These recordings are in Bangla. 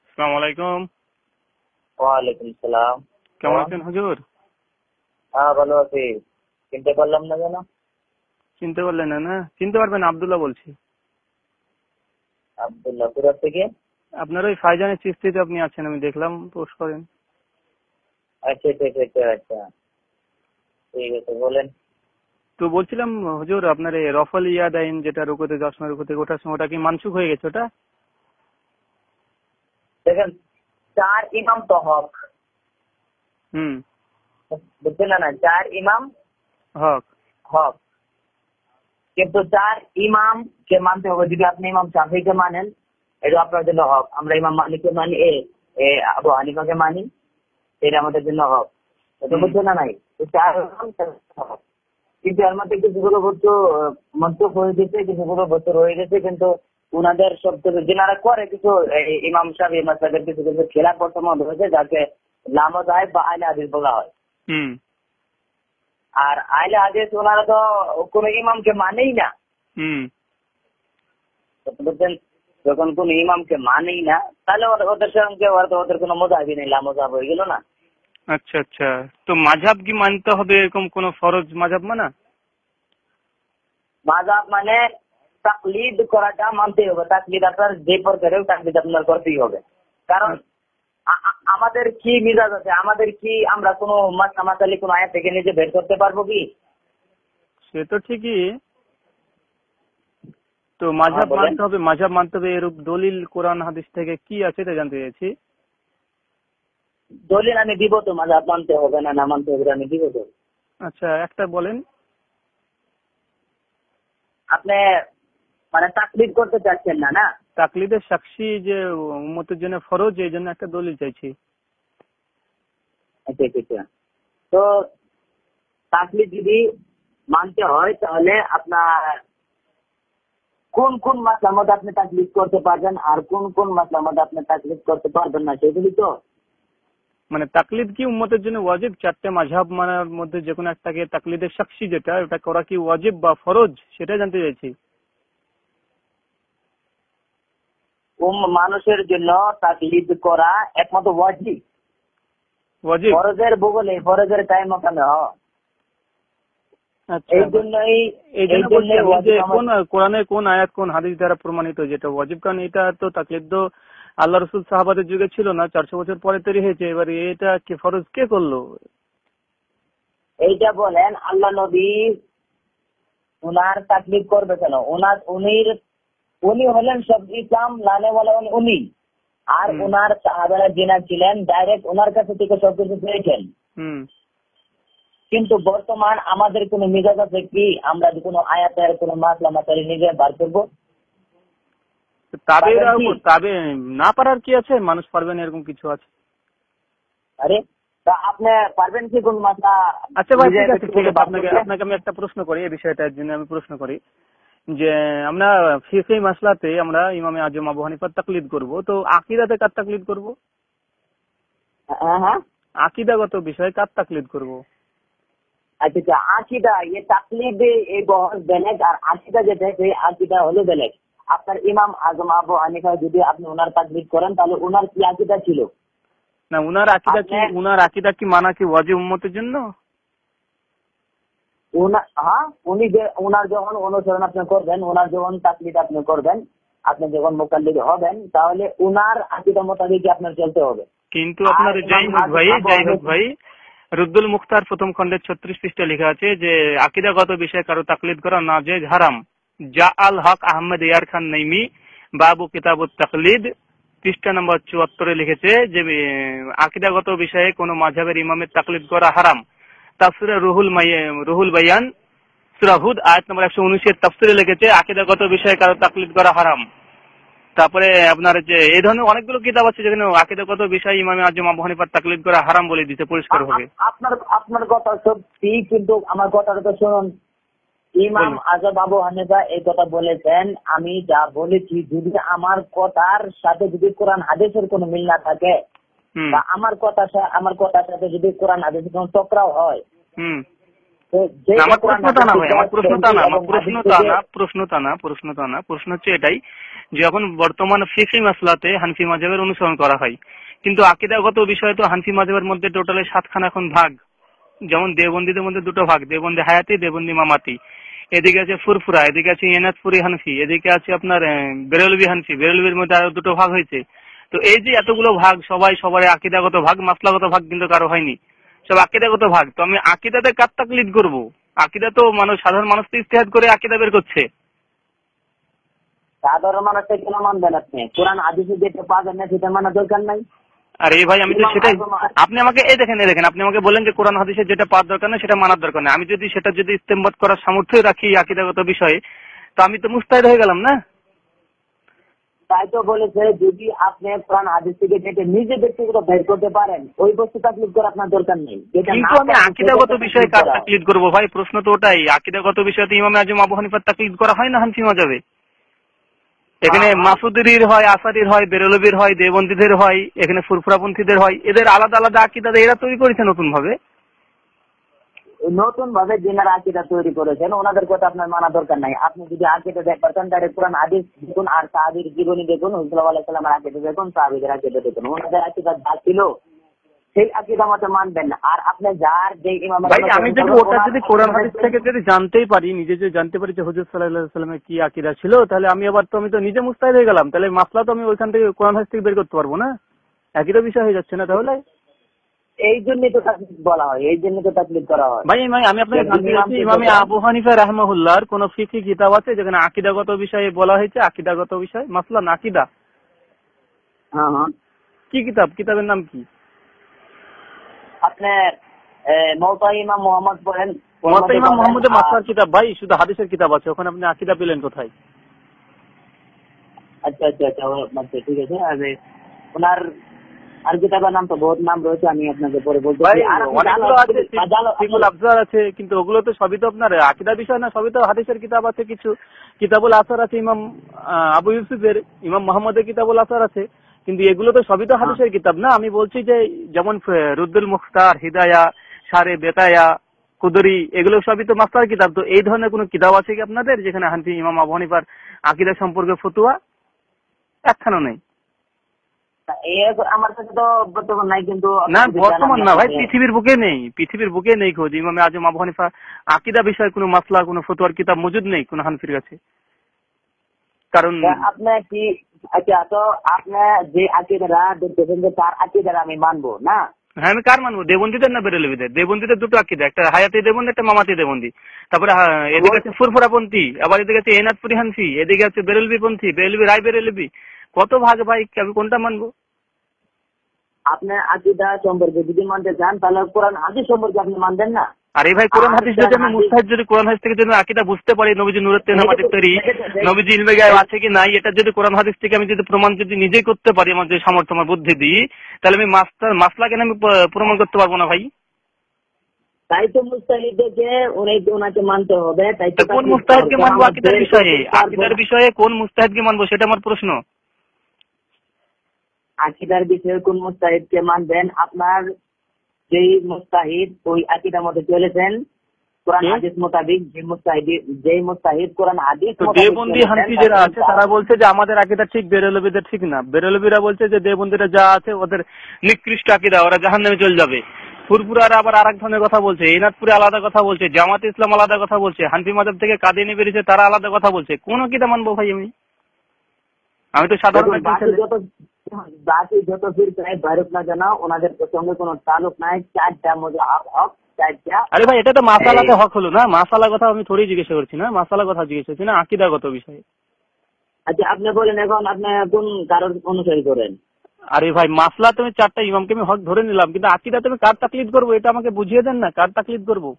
আসসালামু আলাইকুম। ওয়ালাইকুম সালাম। কেমন আছেন হুজুর? হ্যাঁ, ভালো আছি। চিনতে পারলাম না কেন? চিনতে পারলেন না? না চিনতে পারবেন, আব্দুল্লাহ বলছি। আব্দুল্লাহ, কোথা থেকে? আপনার ওই ফাইজানের চিস্তিতে আপনি আছেন, আমি দেখলাম পোস্ট করেন। আচ্ছা আচ্ছা আচ্ছা আচ্ছা, ঠিক আছে, বলেন। তো বলছিলাম হুজুর, আপনার এই রফল ইয়াদাইন যেটা রুকুতে যাওয়ার সময় রুকু থেকে ওঠার সময়, ওটা কি মানসুখ হয়ে গেছে ওটা? দেখেন, চার ইমাম তো হক, হুম, বুঝছেন না? চার ইমাম হক। হক, কিন্তু চার ইমাম কে মানতে হবে। যদি আপনি ইমাম শাফিকে মানেন, এটা আপনার জন্য হক। আমরা ইমাম মালিককে মানি, আবু হানিফাকে মানি, এটা আমাদের জন্য হক। এটা বুঝছেন না? নাই, তো চার ইমাম হক। কিন্তু এর মধ্যে কিছুগুলো বস্তু মন্তব্য হয়ে গেছে, কিছুগুলো বস্তু রয়ে গেছে। কিন্তু উনাদের সব থেকে যেনারা করে কিছু ইমাম সাহেব মাসাদের কিছু কিছু খেলা বর্তমান হয়েছে, যাকে লামা সাহেব বা আইলে হাদিস বলা হয়। হুম আর আইলে হাদিস ওনারা তো কোন ইমামকে মানেই না। হুম বুঝছেন? যখন কোন ইমামকে মানেই না, তাহলে ওদের সঙ্গে ওদের কোনো মজাবই নেই, লামজাব হয়ে গেল না। আচ্ছা আচ্ছা, তো মাযহাব কি মানতে হবে, এরকম কোন ফরজ মাযহাব মানা? মাযহাব মানে তাকলিদ করাটা মানতেই হবে। তাকলিদ আপনার যে প্রকারেও তাকলিদ আপনার করতেই হবে। কারণ আমাদের কি মিজাজ আছে, আমাদের কি আমরা কোনো মাসালি কোন আয়াত থেকে নিজে বের করতে পারবো কি? সে তো ঠিকই, তো মাযহাব বলেন। মানতে হবে, মাযহাব মানতে হবে, এরূপ দলিল কোরআন হাদিস থেকে কি আছে এটা জানতে চাইছি। দলিল আমি দিব তো, মাযহাব মানতে হবে না না মানতে হবে আমি দিব তো। আচ্ছা, একটা বলেন। আপনি মানে তাকলিদ করতে চাচ্ছেন না, না? তাকলিদের সাক্ষী যে উম্মতের জন্য ফরজ, এই জন্য একটা দলিল চাইছি। আচ্ছা আচ্ছা, তো তাকলিদ যদি মানতে হয়, তাহলে আপনার কোন কোন মাসলার মধ্যে আপনি তাকলিদ করতে পারবেন আর কোন কোন মাসলার মধ্যে আপনি তাকলিদ করতে পারবেন না, সেগুলি তো। মানে তাকলিদ কি উম্মতের জন্য ওয়াজিব? চারটে মাযহাব মানার মধ্যে যে কোনো একটাকে তাকলিদের সাক্ষী যেটা, ওটা করা কি ওয়াজিব বা ফরজ, সেটা জানতে চাইছি। মানুষের জন্য তাকলিদ করা একমাত্র ওয়াজিব। ওয়াজিব। ফরজের বগলে ফরজের টাইম ওখানে আচ্ছা, এই জন্যই এই জন্য বলছি আমি যে ওয়াজিব কোন কোরআনের কোন আয়াত কোন হাদিস দ্বারা প্রমাণিত যেটা ওয়াজিব, কারণ এটা তো তাকলিদ তো আল্লাহ রসুল সাহাবাদের যুগে ছিল না, 400 বছর পরে তৈরি হয়েছে। এবারে এটা কি ফরজ কে করলো? এইটা বলেন, আল্লাহ নবী উনার তাকলিদ করবে কেন? উনি হলেন সব ইসলাম লানে বলা উনি। আর উনার সাহাবারা যিনা ছিলেন, ডাইরেক্ট ওনার কাছে থেকে সবকিছু পেয়েছেন। কিন্তু বর্তমান আমাদের কোন মেজাজ আছে কি আমরা কোনো আয়াতের কোন মাসলা মাসালি নিজে বার করবো? তবে না পারার কি আছে, মানুষ পারবে না এরকম কিছু আছে? আরে তা আপনি পারবেন কি কোন মাসলা? আচ্ছা ভাই, ঠিক আছে ঠিক আছে, আপনাকে আমি একটা প্রশ্ন করি, এই বিষয়টার জন্য আমি প্রশ্ন করি যে আমরা ফিকহি মাসলাতে আমরা ইমামে আজম আবু হানিফার তাকলিদ করব, তো আকীদাতে কার তাকলিদ করব? হ্যাঁ, আকীদাগত বিষয়ে কার তাকলিদ করব? আচ্ছা, আকিদা ये তাকলিদ এই বহর বেলেগ, আর আকিদা যেটা সেই আকিদা হলো বেলেগ। আপনার ইমাম আজম আবু হানিফা যদি আপনি ওনার তাকলিদ করেন, তাহলে ওনার কি আকিদা ছিল? না, উনার আকীদা কি মানা কি ওয়াজিব উম্মতের জন্য? উনি যে ওনার যখন অনুসরণ আপনি করবেন, ওনার যখন তাকলিদ আপনি করবেন, আপনি যখন মুকাল্লিদ হবেন, তাহলে ওনার আকীদা মোতাবেক আপনার চলতে হবে। কিন্তু আপনার যাই হোক ভাই, রুদ্দুল মুখতার প্রথম খণ্ডের 36 পৃষ্ঠায় লেখা আছে যে আকীদাগত বিষয়ে কারো তাকলিদ করা নাজেজ, হারাম। জাআল হক আহমেদ ইয়ার খান নাইমি বাবু কিতাবুত তাকলিদ পৃষ্ঠা নম্বর 74 লিখেছে যে আকীদাগত বিষয়ে কোন মাযহাবের ইমামের তাকলিদ করা হারাম। তাফসিরে রুহুল বায়ান সূরা হুদ আয়াত নম্বর 119 এর তাফসিরে লিখেছে আকীদাগত বিষয়ে কারো তাকলিদ করা হারাম। তারপরে আপনার যে এই ধরনের অনেকগুলো কিতাব আছে যেখানে আকীদাগত বিষয় ইমাম আজম আবু হানিফার তাকলিদ করা হারাম বলে দিতে পরিষ্কার হবে। আপনার কথা সত্যি, কিন্তু আমার কথাটা তো শুনুন। ইমাম আজম আবু হানিফা এই কথা বলেছেন, আমি যা বলেছি যদি আমার কথার সাথে যদি কোরআন হাদিসের কোনো মিল না থাকে, বা আমার কথার সাথে যদি কোরআন হাদিসের কোনো টকরাও হয়, আমার প্রশ্নটা না ভাই, আমার প্রশ্নটা না, প্রশ্ন হচ্ছে এটাই যে এখন বর্তমান ফিকহি মাসলাতে হানফি মাযহাবের অনুসরণ করা হয়, কিন্তু আকীদাগত বিষয়ে তো হানফি মাযহাবের মধ্যে টোটালে 7খানা এখন ভাগ। যেমন দেওবন্দীদের মধ্যে 2টো ভাগ, দেওবন্দি হায়াতি, দেওবন্দি মামাতি। এদিকে আছে ফুরফুরা, এদিকে আছে এনাদপুরি হানফি, এদিকে আছে আপনার বেরেলভি হানফি, বেরেলভির মধ্যে আরো 2টো ভাগ হয়েছে। তো এই যে এতগুলো ভাগ, সবার আকীদাগত ভাগ, মাসলাগত ভাগ কিন্তু কারো হয়নি, সব আকীদাগত ভাগ। তো আমি আকীদাতে কার তাকলিদ করব? আকীদা তো সাধারণ মানুষ তো ইজতিহাদ করে আকীদা বের করছে। সাধারণ মানুষকে কেন মানবেন আপনি? কোরআন হাদিসে যেটা পাবেন না সেটা মানা দরকার নাই। আরে ভাই, আমি তো সেটাই, আপনি আমাকে দেখেন আপনি আমাকে বলেন যে কোরআন হাদিসে যেটা পাওয়ার দরকার না সেটা মানার দরকার নেই। আমি যদি সেটা ইস্তেমবাদ করার সামর্থ্য রাখি আকীদাগত বিষয়ে, তো আমি তো মুস্তাহিদ হয়ে গেলাম না? তাই তো বলেছে, যদি আপনি কোরআন হাদিস থেকে যেটা নিজে ব্যক্তিগত বের করতে পারেন ওই বস্তু তাকলিদ করার আপনার দরকার নেই। কিন্তু আমি আকীদাগত বিষয়ে কার তাকলিদ করব ভাই? প্রশ্ন তো ওটাই। আকীদাগত বিষয়ে ইমাম আজম আবু হানিফার তাকলিদ করা হয় না হানফি মাযহাবে? এখানে মাসুদির হয়, আসারির হয়, বেরেলভির হয়, দেওবন্দীদের হয়, এখানে ফুরফুরাপন্থীদের হয়। এদের আলাদা আলাদা আকীদা এরা তৈরি করেছে নতুন ভাবে। যিনারা আকীদা তৈরি করেছেন ওনাদের কথা আপনার মানা দরকার নাই। আপনি যদি আকীদা দেখবেন ডাইরেক্ট কোরআন হাদিস দেখুন, আর সাহাবীর জীবনী দেখুন, হুজুর সাল্লাল্লাহু আলাইহি ওয়াসাল্লামের আকীদা দেখুন, সাহাবীদের আকীদা দেখুন। ওনাদের আকীদা যা ছিল সেই আকীদা মতে মানবেন না। আর আপনি যার যে ইমাম ভাই, আমি যদি ওটা কোরআন হাদিস থেকে জানতেই পারি, নিজে জানতে পারি যে হুজুর সাল্লাল্লাহু আলাইহি ওয়াসাল্লামের কি আকীদা ছিল, তাহলে আমি তো নিজে মুস্তাহিদ হয়ে গেলাম। তাহলে মাসলা তো আমি ওইখান থেকে কোরআন হাদিস থেকে বের করতে পারবো না? একই তো বিষয় হয়ে যাচ্ছে না তাহলে? এই জন্যই তো তাকলিদ বলা হয়, এই জন্য তো তাকলিদ করা হয়। ভাই আমি আপনাকে বলতে চাচ্ছি, ইমাম আবু হানিফা রাহমাহুল্লাহর কোন ফিকহি কিতাব আছে যেখানে আকীদাগত বিষয়ে বলা হয়েছে? আকীদাগত বিষয়, মাসলা না আকীদা। হ্যাঁ। কি কিতাবের নাম কি? আপনি মুওয়াত্তা ইমাম মুহাম্মদ পড়েন। মুওয়াত্তা ইমাম মুহাম্মদের মাসলার কিতাব ভাই, শুধু হাদিসের কিতাব আছে, ওখানে আপনি আকীদা পেলেন কোথায়? আচ্ছা, ঠিক আছে। ওনার আর কিতাবের নাম তো বহুত নাম রয়েছে, আমি আপনাকে পরে বলতে পারি। আর অনেকগুলো আছে, কিন্তু ওগুলো তো সবই তো আপনার আকীদা বিষয় না, সবই তো হাদিসের কিতাব আছে। কিছু কিতাবুল আসার আছে ইমাম আবু ইউসুফের, ইমাম মুহাম্মদের কিতাবুল আসার আছে, কিন্তু এগুলো তো সবই তো হাদিসের কিতাব না। আমি বলছি যে যেমন রুদ্দুল মুখতার, হিদায়া, শারে বেতায়া, কুদরি, এগুলো সবই তো মাসলার কিতাব। তো এই ধরনের কোন কিতাব আছে কি আপনাদের যেখানে হানফি ইমাম আবু হানিফার আকীদা সম্পর্কে ফতোয়া? একখানা নেই। আমার কাছে তো বর্তমান নাই, কিন্তু না বর্তমান না ভাই, পৃথিবীর বুকে নেই খোঁজ ইমাম আজম আবু হানিফা আকীদা বিষয়ে কোনো মাসলা, কোনো ফতোয়ার কিতাব মজুদ নেই কোন হানফির কাছে। কারণ আপনি কি, আচ্ছা, তো আপনি যে আকীদারা দেখতেছেন যে তার আকীদারা আমি মানবো না? হ্যাঁ, আমি কার মানবো? দেওবন্দীদের না বেরেলভিদের? দেওবন্দীদের 2টো আকীদা, একটা হায়াতি দেওবন্দি, একটা মামাতি দেওবন্দি। তারপরে এদিকে আছে ফুরফুরাপন্থী, আবার এদিকে আছে এনাদপুরি হানফি, এদিকে আছে বেরেলভিপন্থী, বেরেলভি রায় বেরেলভি। কত ভাগ ভাই, আমি কোনটা মানবো? আপনি আকীদা সম্পর্কে যদি মানতে চান তাহলে কোরআন হাদিস সম্পর্কে আপনি মানবেন না? আরে ভাই, কোরআন হাদিস যদি আমি মুস্তাহিদ, যদি কোরআন হাদিস থেকে যদি আকীদা বুঝতে পারি, নবীজি নূরের তেল আমাদের তৈরি, নবীজি ইলমে গায়ব আছে কি নাই, এটা যদি কোরআন হাদিস থেকে আমি যদি প্রমাণ নিজেই করতে পারি, আমার যে সামর্থ্য, আমার বুদ্ধি দিই, তাহলে আমি মাসলা কেন আমি প্রমাণ করতে পারবো না ভাই? তাই তো মুস্তাহিদকে ওনাকে মানতে হবে। তাই তো কোন মুস্তাহিদকে মানবো আকীদার বিষয়ে? আকীদার বিষয়ে কোন মুস্তাহিদকে মানবো সেটা আমার প্রশ্ন। আকীদার বিষয়ে কোন মুস্তাহিদকে মানবেন? আপনার যেই মুস্তাহিদ ওই আকীদার মধ্যে চলেছেন কোরআন হাদিস মোতাবেক, যেই মুস্তাহিদ কোরআন হাদিস মোতাবেক। দেওবন্দি হানফি যারা আছে তারা বলছে যে আমাদের আকীদা ঠিক, বেরেলভিদের ঠিক না। বেরেলভিরা বলছে যে দেওবন্দিরা যা আছে ওদের নিকৃষ্ট আকীদা, ওরা জাহান্নামে চলে যাবে। ফুরফুরারা আবার আরেক ধরনের কথা বলছে, এনাদপুরে আলাদা কথা বলছে, জামাত ইসলাম আলাদা কথা বলছে, হানফি মাযহাব থেকে কাদিয়ানী বেরিয়েছে তারা আলাদা কথা বলছে। কোন আকীদা মানবো ভাই আমি তো সাধারণ জাতি যত ফিরকায় বাইরুক না জানা, ওনাদের সঙ্গে কোনো তালুক নাই। 4টা মাযহাব হক, 4টা। আরে ভাই, এটা তো মাসালাতে হক হলো না? মাসালা কথা আমি থোড়ি জিজ্ঞাসা করছি না, মাসালা কথা জিজ্ঞাসা করছি না, আকীদাগত বিষয়ে। আচ্ছা, আপনি বলেন এখন আপনি কোন কারণ অনুসরণ করেন? আরে ভাই, মাসলা তুমি 4টা ইমামকে আমি হক ধরে নিলাম, কিন্তু আকীদা তুমি কার তাকলিদ করবো এটা আমাকে বুঝিয়ে দেন না, কার তাকলিদ করবো?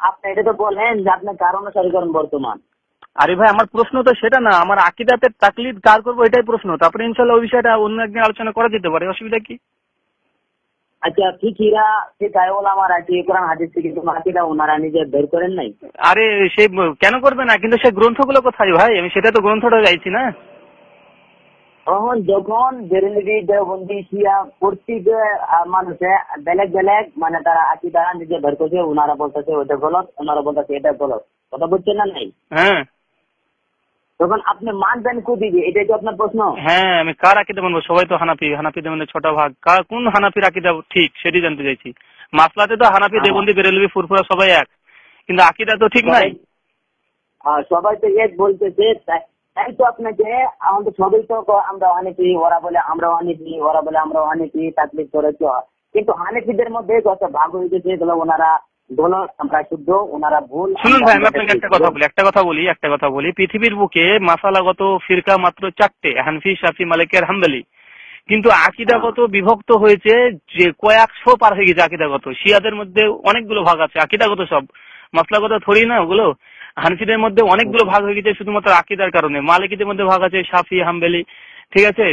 আপনি এটা তো বলেন যে আপনি কার অনুসরণ করেন বর্তমান। আরে ভাই, আমার প্রশ্ন তো সেটা না, আমার আকীদাতে তাকলিদ কার করবো এটাই প্রশ্ন। তারপরে ইনশাআল্লাহ ওই বিষয়টা অন্য একদিন আলোচনা করা যেতে পারে, অসুবিধা কি? আচ্ছা, ফিকিরা শিখায় ওলামারা কি কোরআন হাদিস থেকে কোনো আকীদা ওনারা নিজে বের করেন নাই? আরে সে কেন করবে না, কিন্তু সে গ্রন্থগুলো কোথায় ভাই? আমি সেটা তো গ্রন্থটা চাইছি না। তখন যখন বেরেলভি দেওবন্দি শিয়া প্রত্যেক মানুষে বেলেগ বেলেগ মানে তারা আকিদা নিজে বের করছে, ওনারা বলতেছে ওটা গলত, ওনারা বলতেছে এটা গলত, কথা বলছেন না নাই? হ্যাঁ, তখন আপনি মানবেন কোদিকে, এটাই তো আপনার প্রশ্ন। হ্যাঁ, আমি কার আকিদা মানবো? সবাই তো হানাফি, হানাফিদের মধ্যে 6টা ভাগ, কোন হানাফির আকিদা ঠিক সেটি জানতে চাইছি। মাসলাতে তো হানাফি, দেবন্দি, বেরেলভি, ফুরফুরা সবাই এক, কিন্তু আকিদা তো ঠিক নাই। সবাই তো এক বলতেছে, তাই তো আপনাকে আমাদের সবাই তো আমরা হানিফি, ওরা বলে আমরা হানিফি, ওরা বলে আমরা হানিফি, তাকলিদ করেছি। কিন্তু হানিফিদের মধ্যে যত ভাগ হয়ে গেছে এগুলো ওনারা গলত, আমরা শুদ্ধ, ওনারা ভুল। শুনুন ভাই, আমি আপনাকে একটা কথা বলি, পৃথিবীর বুকে মাসালাগত ফিরকা মাত্র 4টে, হানফি, শাফি, মালিকি আর হাম্বলি। কিন্তু আকিদাগত বিভক্ত হয়েছে যে কয়েকশো পার হয়ে গেছে আকিদাগত। শিয়াদের মধ্যে অনেকগুলো ভাগ আছে আকিদাগত, সব মাসলাগত থরি না ওগুলো। হানফিদের মধ্যে অনেকগুলো ভাগ হয়ে গেছে শুধুমাত্র আকিদার কারণে। মালিকিদের মধ্যে ভাগ আছে শাফি, হাম্বলি, ঠিক আছে,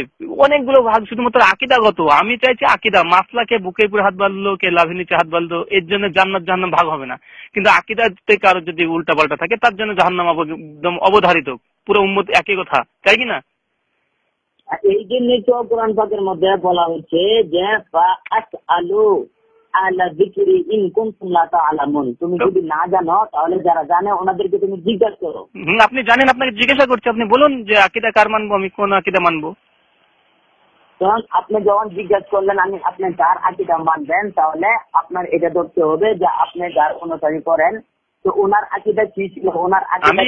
অনেকগুলো ভাগ শুধুমাত্র আকিদাগত। আমি চাইছি আকিদা, মাসলাকে বুকের উপর হাত বাঁধলো, কে লাভির নিচে হাত বাঁধলো, এর জন্য জান্নাত জাহান্নাম ভাগ হবে না। কিন্তু আকিদাতে কারো যদি উল্টা পাল্টা থাকে তার জন্য জাহান্নাম একদম অবধারিত। পুরো উম্মত একই কথা, তাই কিনা? এই জন্যই তো কোরআন পাকের মধ্যে বলা হচ্ছে যে আলু আলা যিকরি ইন কুনতুম লা তা'লামুন, তুমি যদি না জানো তাহলে যারা জানে ওনাদেরকে তুমি জিজ্ঞাসা করো। আপনি জানেন, আপনাকে জিজ্ঞাসা করছি, আপনি বলুন যে আকিদা কার মানবো, আমি কোন আকিদা মানবো। তখন আপনি যখন জিজ্ঞাসা করলেন আমি আপনি যার আকিদা মানবেন, তাহলে আপনার এটা ধরতে হবে যে আপনি যার অনুসারী করেন তো ওনার আকিদা কি ছিল, ওনার আমি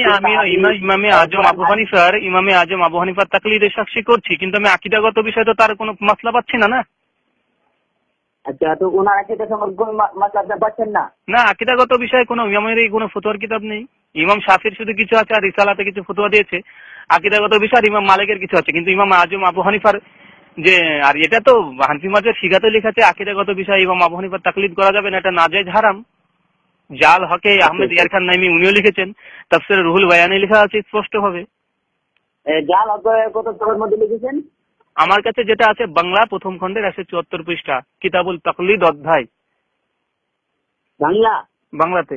ইমামে আজম আবু হানিফার তাকলিদের সাক্ষী করছি, কিন্তু আমি আকিদাগত বিষয়ে তো তার কোনো মাসলা পাচ্ছি না। না, আচ্ছা, তো ওনার আকিদা সম্পর্কে কোনো মাসলা পাচ্ছেন না? না, আকিদাগত বিষয়ে কোনো ইমামের কোনো ফতোয়ার কিতাব নেই। ইমাম শাফির শুধু কিছু আছে, আর রিসালাতে কিছু ফতোয়া দিয়েছে আকিদাগত বিষয়। ইমাম মালিকের কিছু আছে, কিন্তু ইমাম আজম আবু হানিফার যে, আর এটা তো হানফি মাযহাবের ফিকাতে লেখা আছে আকিদাগত বিষয় ইমাম আবু হানিফার তাকলিদ করা যাবে না, এটা নাজায়েজ হারাম। জাল হকে আহমেদ ইয়ার খান নাইমি উনিও লিখেছেন, তাফসীরে রুহুল বায়ানে লেখা আছে স্পষ্ট ভাবে। জাল হকে কত পৃষ্ঠার মধ্যে লিখেছেন? আমার কাছে যেটা আছে বাংলা প্রথম খণ্ডের 174 পৃষ্ঠা, কিতাবুল তাকলিদ অধ্যায়, বাংলাতে।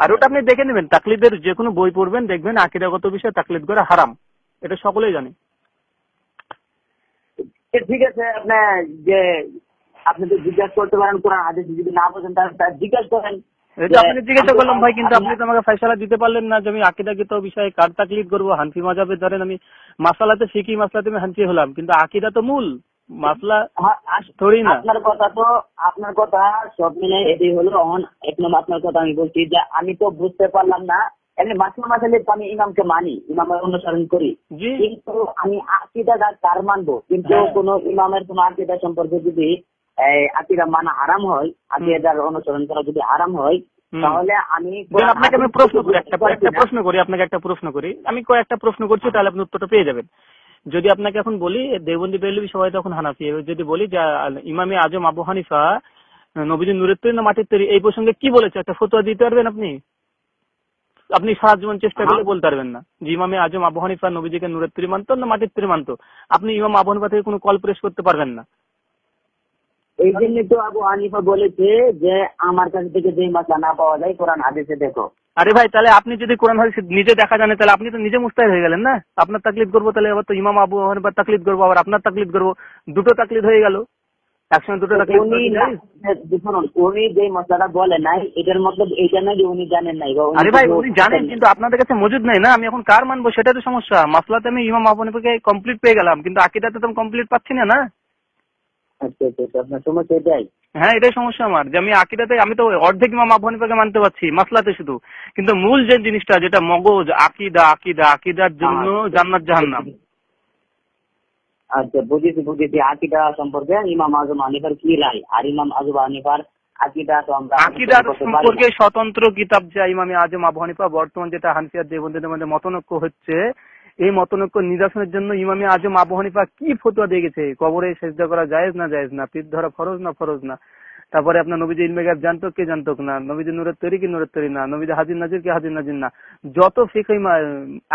আর ওটা আপনি দেখে নেবেন, তাকলিদের যে কোনো বই পড়বেন দেখবেন আকিদাগত বিষয়ে তাকলিদ করা হারাম, এটা সকলেই জানে। ঠিক আছে, আপনি তো জিজ্ঞাসা করতে পারেন কোরআন হাদিস যদি না বোঝেন তাহলে জিজ্ঞাসা করেন। এটা আপনি জিজ্ঞাসা করলাম ভাই, কিন্তু আপনি তো আমাকে ফয়সালা দিতে পারলেন না যে আমি আকিদাগত বিষয়ে কার তাকলিদ করবো। হানফি মাযহাবে ধরেন আমি মাসালাতে ফিকি মাসলাতে আমি হানফি হলাম, কিন্তু আকিদা তো মূল মাসলা থোড়ি না। আপনার কথা সব মিলে এটাই হলো। এক নম্বর আপনার কথা আমি বলছি যে আমি তো বুঝতে পারলাম না, এমনি মাসলা মাসালে আমি ইমামকে মানি, ইমামের অনুসরণ করি, কিন্তু আমি আকিদা কার মানবো? কিন্তু কোন ইমামের কোন আকিদা সম্পর্কে যদি আকিদা মানা হারাম হয়, আকিদার অনুসরণ করা যদি হারাম হয়, তাহলে আমি আপনাকে আমি প্রশ্ন করি, একটা প্রশ্ন করি, আমি কয়েকটা প্রশ্ন করছি, তাহলে আপনি উত্তরটা পেয়ে যাবেন। যদি আপনাকে এখন বলি দেওবন্দি বেরেলভি সবাই তখন হানাফি, যদি বলি যে ইমামে আজম আবু হানিফা নবীজির নূরের তৈরি না মাটির তৈরি, এই প্রসঙ্গে কি বলেছে একটা ফতোয়া দিতে পারবেন আপনি? আপনি সারা জীবন চেষ্টা করলে বলতে পারবেন না যে ইমামে আজম আবু হানিফা নবীজিকে নূরের তৈরি মানতো না মাটির তৈরি মানতো। আপনি ইমাম আবু হানিফা থেকে কোনো কল প্রেস করতে পারবেন না। এই জন্য তো আবু হানিফা বলেছে যে আমার কাছ থেকে যে মাসলা না পাওয়া যায় কোরআন হাদিসে দেখো। আরে ভাই, তাহলে আপনি যদি কোরআন হাদিস নিজে দেখা জানে তাহলে আপনি তো নিজে মুস্তাহিদ হয়ে গেলেন না। আপনার তাকলিদ করবো, তাহলে আবার তো ইমাম আবু হানিফার তাকলিদ করবো, আবার আপনার তাকলিদ করবো, দুটো তাকলিদ হয়ে গেল একসঙ্গে, দুটো তাকলিদ। উনি যে মশলাটা বলে নাই এটার মতলব এইটা নয় যে উনি জানেন নাই। আরে ভাই, উনি জানেন কিন্তু আপনাদের কাছে মজুদ নাই না। আমি এখন কার মানবো সেটা তো সমস্যা। মাসলাতে আমি ইমাম আবু হানিফাকে কমপ্লিট পেয়ে গেলাম, কিন্তু আকিদাতে তো আমি কমপ্লিট পাচ্ছি না। না, আচ্ছা, আপনার সমস্যা এটাই? হ্যাঁ, এটাই সমস্যা আমার, যে আমি আকিদাতে আমি তো অর্ধেক ইমাম আবু হানিফাকে মানতে পারছি মাসলাতে শুধু, কিন্তু মূল যে জিনিসটা যেটা মগজ আকিদার জন্য জান্নাত জাহান্নাম। আচ্ছা, বুঝেছি। আকিদা সম্পর্কে ইমাম আজম হানিফার কি রায়, আর ইমাম আজম হানিফার আকিদার সম্পর্কে স্বতন্ত্র কিতাব যে ইমাম আজম আবু হানিফা, বর্তমান যেটা হানফি আর দেওবন্দিদের মধ্যে মতনৈক্য হচ্ছে, এই মতনৈক্য নিরসনের জন্য ইমাম আজম আবু হানিফা কি ফতোয়া দিয়ে গেছে, কবরে সেজদা করা জায়েজ না, পীর ধরা ফরজ না, তারপরে আপনার নবীজি ইলমে গায়ব জানতো কে জানতো না, নবীজি নূরের তৈরি কি নূরের তৈরি না, নবীজি হাজির নাজির কি হাজির নাজির না, যত ফিকহি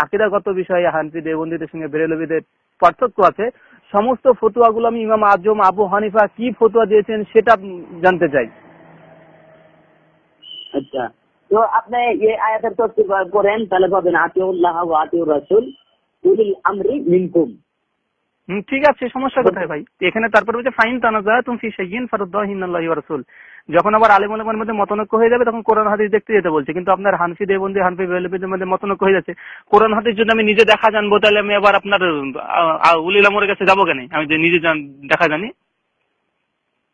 আকীদাগত বিষয়ে হানফি দেওবন্দিদের সঙ্গে বেরেলভীদের পার্থক্য আছে, সমস্ত ফতোয়াগুলো আমি ইমাম আজম আবু হানিফা কি ফতোয়া দিয়েছেন সেটা জানতে চাই। আচ্ছা, তো আপনি এই আয়াতের তাফসীর করেন তাহলে পাবেন আতিউল্লাহ ওয়া আতিউর রাসূল। উলিল আমরি মিনকুম। ঠিক আছে, সমস্যা কোথায় ভাই? এখানে তারপর বলছে ফাইন তানাজাতুম ফি শাইইন ফারুদ্দাহু ইলাল্লাহি ওয়া রাসূল। যখন আবার আলেম ওলামার মধ্যে মতনৈক্য হয়ে যাবে তখন কোরআন হাদিস দেখতে যেতে বলছে। কিন্তু আপনার হানফি দেওবন্দি হানফি বেরেলভিদের মধ্যে মতনৈক্য হয়ে যাচ্ছে। কোরআন হাদিস যদি আমি নিজে দেখা জানবো তাহলে আমি আবার আপনার উলিল আমরের কাছে যাবো কেন? আমি যে নিজে দেখা জানি।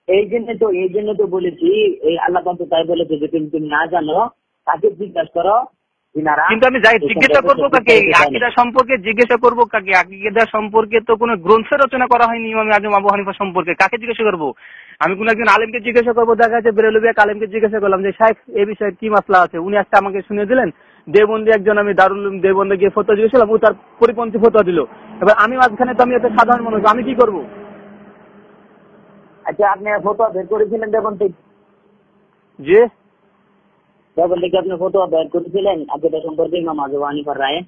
এই জন্য তো বলেছি, এই আল্লাহ পাক তাই বলেছে যে তুমি না জানো তাকে জিজ্ঞাসা করো। কিন্তু আমি যাই জিজ্ঞাসা করবো কাকে? আকীদা সম্পর্কে জিজ্ঞাসা করবো কাকে? আকীদা সম্পর্কে তো কোনো গ্রন্থ রচনা করা হয়নি ইমাম আজম আবু হানিফা সম্পর্কে। কাকে জিজ্ঞাসা করবো? আমি কোন একজন আলেমকে জিজ্ঞাসা করবো। দেখা যাচ্ছে বেরেলভি এক আলেমকে জিজ্ঞাসা করলাম যে শাইখ এই বিষয়ে কি মাসলা আছে, উনি একটা আমাকে শুনিয়ে দিলেন। দেওবন্দি একজন, আমি দারুল দেওবন্দে গিয়ে ফতোয়া জিজ্ঞেসালাম, ও তার পরিপন্থী ফতোয়া দিল। এবার আমি মাঝখানে, তো আমি একটা সাধারণ মানুষ, আমি কি করবো? আচ্ছা, আপনি ফতোয়া বের করেছিলেন দেওবন্দি? যে দেওবন্দি কি আপনি ফতোয়া বের করেছিলেন আকীদা সম্পর্কে ইমাম আবু হানিফার রায়ে?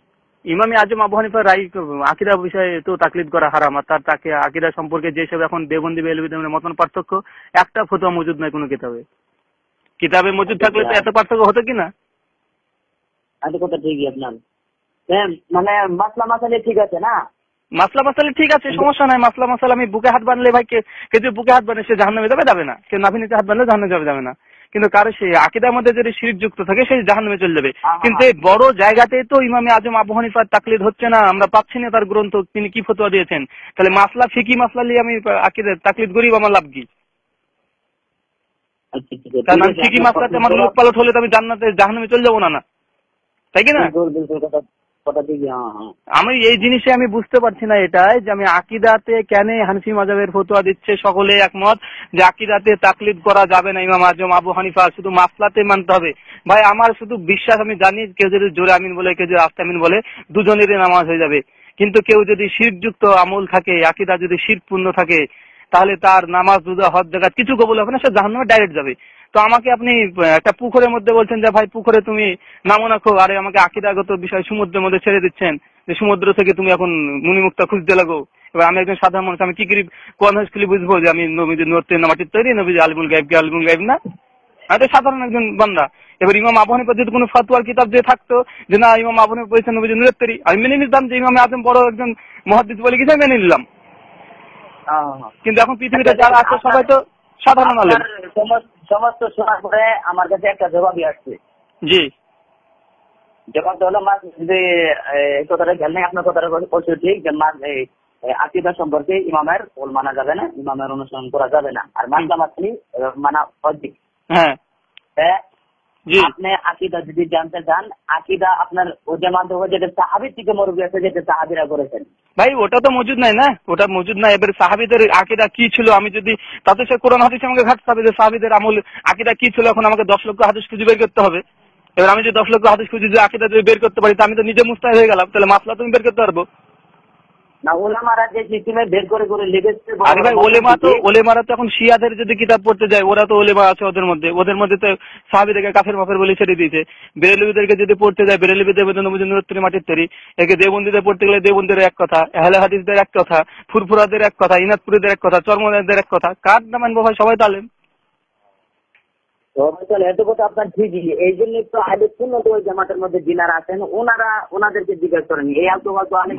ইমাম আজম আবু হানিফার রায় আকীদা বিষয়ে তো তাকলিদ করা হারাম। আর তাকে আকীদা সম্পর্কে যেসব এখন দেওবন্দি বেরেলভিদের মতন পার্থক্য, একটা ফতোয়া মজুদ নাই কোনো কিতাবে মজুদ থাকলে তো এত পার্থক্য হতো কিনা? এত কথা ঠিকই আপনার, মানে মাসলা মাসালে ঠিক আছে না? মাসলা মাসালে ঠিক আছে, সমস্যা নাই। মাসলা মাসালা আমি বুকে হাত বানলে ভাই, কে যদি বুকে হাত বানে সে জাহান্নামে যাবে না। কেউ নাভিনীতে হাত বানলে জাহান্নামে যাবে না। কিন্তু কারো সেই আকীদার মধ্যে যদি শিরক যুক্ত থাকে সে জাহান্নামে চলে যাবে। কিন্তু এই বড় জায়গাতে তো ইমাম আজম আবু হানিফার তাকলিদ হচ্ছে না, আমরা পাচ্ছি না তার গ্রন্থ তিনি কি ফতোয়া দিয়েছেন। তাহলে মাসলা ফিকি মাসলা নিয়ে আমি আকীদা তাকলিদ করি, আমার লাভ কি? কারণ আমি ফিকি মাসলাতে আমার লোক পালট হলে তো আমি জাহান্নামে চলে যাবো না, তাই কি না? আমি এই জিনিসে আমি বুঝতে পারছি না এটাই যে আমি আকীদাতে কেন হানফি মাযহাবের ফতোয়া দিচ্ছে সকলে একমত যে আকীদাতে তাকলিদ করা যাবে না ইমাম আজম আবু হানিফা, শুধু মাসলাতে মানতে হবে। ভাই আমার শুধু বিশ্বাস, আমি জানি কেউ যদি জোরে আমিন বলে কেউ যদি আস্তে আমিন বলে দুজনেরই নামাজ হয়ে যাবে। কিন্তু কেউ যদি শিরকযুক্ত আমল থাকে, আকীদা যদি শিরকপূর্ণ থাকে, তাহলে তার নামাজ রোজা হজ যাকাত কিছু কবুল হবে না, সে জাহান্নামে ডাইরেক্ট যাবে। তো আমাকে আপনি একটা পুকুরের মধ্যে বলছেন যে ভাই পুকুরে তুমি নামো না খো, আরে আমাকে আকীদাগত বিষয় সমুদ্রের মধ্যে ছেড়ে দিচ্ছেন যে সমুদ্র থেকে তুমি এখন মুনিমুক্তা খুঁজতে লাগো। এবার আমি একজন সাধারণ মানুষ, আমি কি করি কোরআন হাদিস বুঝবো যে আমি নবীদের নূরের মাটির তৈরি, নবী আলিমুল গায়ব কি আলিমুল গায়ব না? আমি তো সাধারণ একজন বান্দা। এবার ইমাম আবু হানিফার যদি কোনো ফতোয়ার কিতাব দিয়ে থাকতো যে না ইমাম আবু হানিফা বলেছেন নবীদের নূরের তৈরি, আমি মেনে নিতাম যে ইমাম আজম বড় একজন মুহাদ্দিস বলে কিছু মেনে নিলাম। কিন্তু এখন পৃথিবীতে যারা আছে সবাই তো সাধারণ আলেম। সমস্ত শোনার পরে আমার কাছে একটা জবাবই আসছে। জি, জবাবটা হলো যে কথাটা খেয়াল নেই, আপনার কথাটা অবশ্যই ঠিক যে আকীদা সম্পর্কে ইমামের ওল মানা যাবে না, ইমামের অনুসরণ করা যাবে না, আর মাসলা মাসলি মানা অধিক। হ্যাঁ, আপনি আকীদা যদি জানতে চান, আকীদা আপনার ও যে মানতে হবে যেটা সাহাবী থেকে মুরব্বি আছে, যেটা সাহাবীরা করেছেন। ভাই ওটা তো মজুদ নাই না, ওটা মজুদ নাই। এবার সাহাবীদের আকীদা কি ছিল আমি যদি তাতে সে কোরআন হাদিস আমাকে ঘাটতে হবে যে সাহাবীদের আমল আকীদা কি ছিল। এখন আমাকে 10 লক্ষ হাদিস খুঁজে বের করতে হবে। এবার আমি যদি 10 লক্ষ হাদিস খুঁজে যদি আকীদা যদি বের করতে পারি তো আমি তো নিজে মুস্তাহিদ হয়ে গেলাম, তাহলে মাসলা তুমি বের করতে পারবো না? ওলামারা যে সিস্টেমে বের করে করে লিখেছে। আরে ভাই ওলেমারা তো এখন শিয়াদের যদি কিতাব পড়তে যায়, ওরা তো ওলেমা আছে ওদের মধ্যে তো সাহাবীদেরকে কাফের মাফের বলে ছেড়ে দিয়েছে। বেরেলভিদেরকে যদি পড়তে যায়, বেরেলভিদের মধ্যে নবীদের নূরের মাটির তৈরি। একে দেওবন্দীদের পড়তে গেলে দেওবন্দের এক কথা, আহলে হাদিসদের এক কথা, ফুরফুরাদের এক কথা, ইনাদপুরীদের এক কথা, চরমনাইদের এক কথা। কার না মানবো ভাই? সবাই তো আলেম। এত কথা আপনার ঠিকই, এই জন্য তো আহলে সুন্নাত ওয়াল জামাতের মধ্যে যিনারা আছেন ওনাদেরকে জিজ্ঞাসা করেন। এই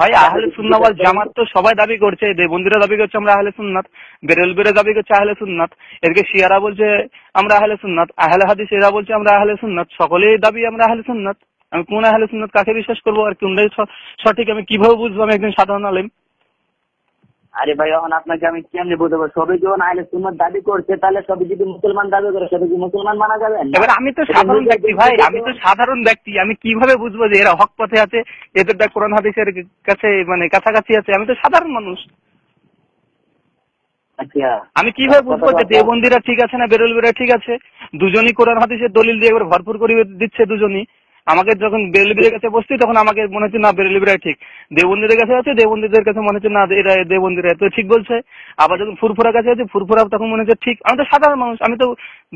ভাই আহলে সুন্নাত ওয়াল জামাত তো সবাই দাবি করছে, দেওবন্দীরা দাবি করছে আমরা আহলে সুন্নাত, বেরেলভিরা দাবি করছে আহলে সুন্নাত, এদিকে শিয়ারা বলছে আমরা আহলে সুন্নাত, আহলে হাদিস এরা বলছে আমরা আহলে সুন্নাত, সকলেই দাবি আমরা আহলে সুন্নাত। আমি কোন আহলে সুন্নাত কাকে বিশ্বাস করবো আর কোনটাই সঠিক আমি কিভাবে বুঝবো? আমি একজন সাধারণ আলেম। আরে ভাই এখন আপনাকে আমি কেমনি বুঝবো? সবাই যখন আহলে সুন্নাত দাবি করছে, তাহলে সবাই যদি মুসলমান দাবি করে সবাই কি মুসলমান মানা যাবে? এবার আমি তো সাধারণ ব্যক্তি ভাই, আমি তো সাধারণ ব্যক্তি, আমি কিভাবে বুঝবো যে এরা হক পথে আছে, এদের কোরআন হাদিসের কাছে মানে কাছাকাছি আছে? আমি তো সাধারণ মানুষ। আচ্ছা, আমি কিভাবে বুঝবো যে দেওবন্দীরা ঠিক আছে না বেরেলভিরা ঠিক আছে? দুজনই কোরআন হাদিসের দলিল দিয়ে এবার ভরপুর করে দিচ্ছে দুজনই। আমাকে যখন বেরেলভিদের কাছে বসছি তখন আমাকে মনে হচ্ছে না বেরেলভিরা ঠিক, দেওবন্দীদের কাছে আছে দেওবন্দীদের কাছে মনে হচ্ছে না এরা দেওবন্দীরা তো ঠিক বলছে। আবার যখন ফুরফুরা কাছে আছে ফুরফুরা তখন মনে হচ্ছে ঠিক। আমি তো সাধারণ মানুষ, আমি তো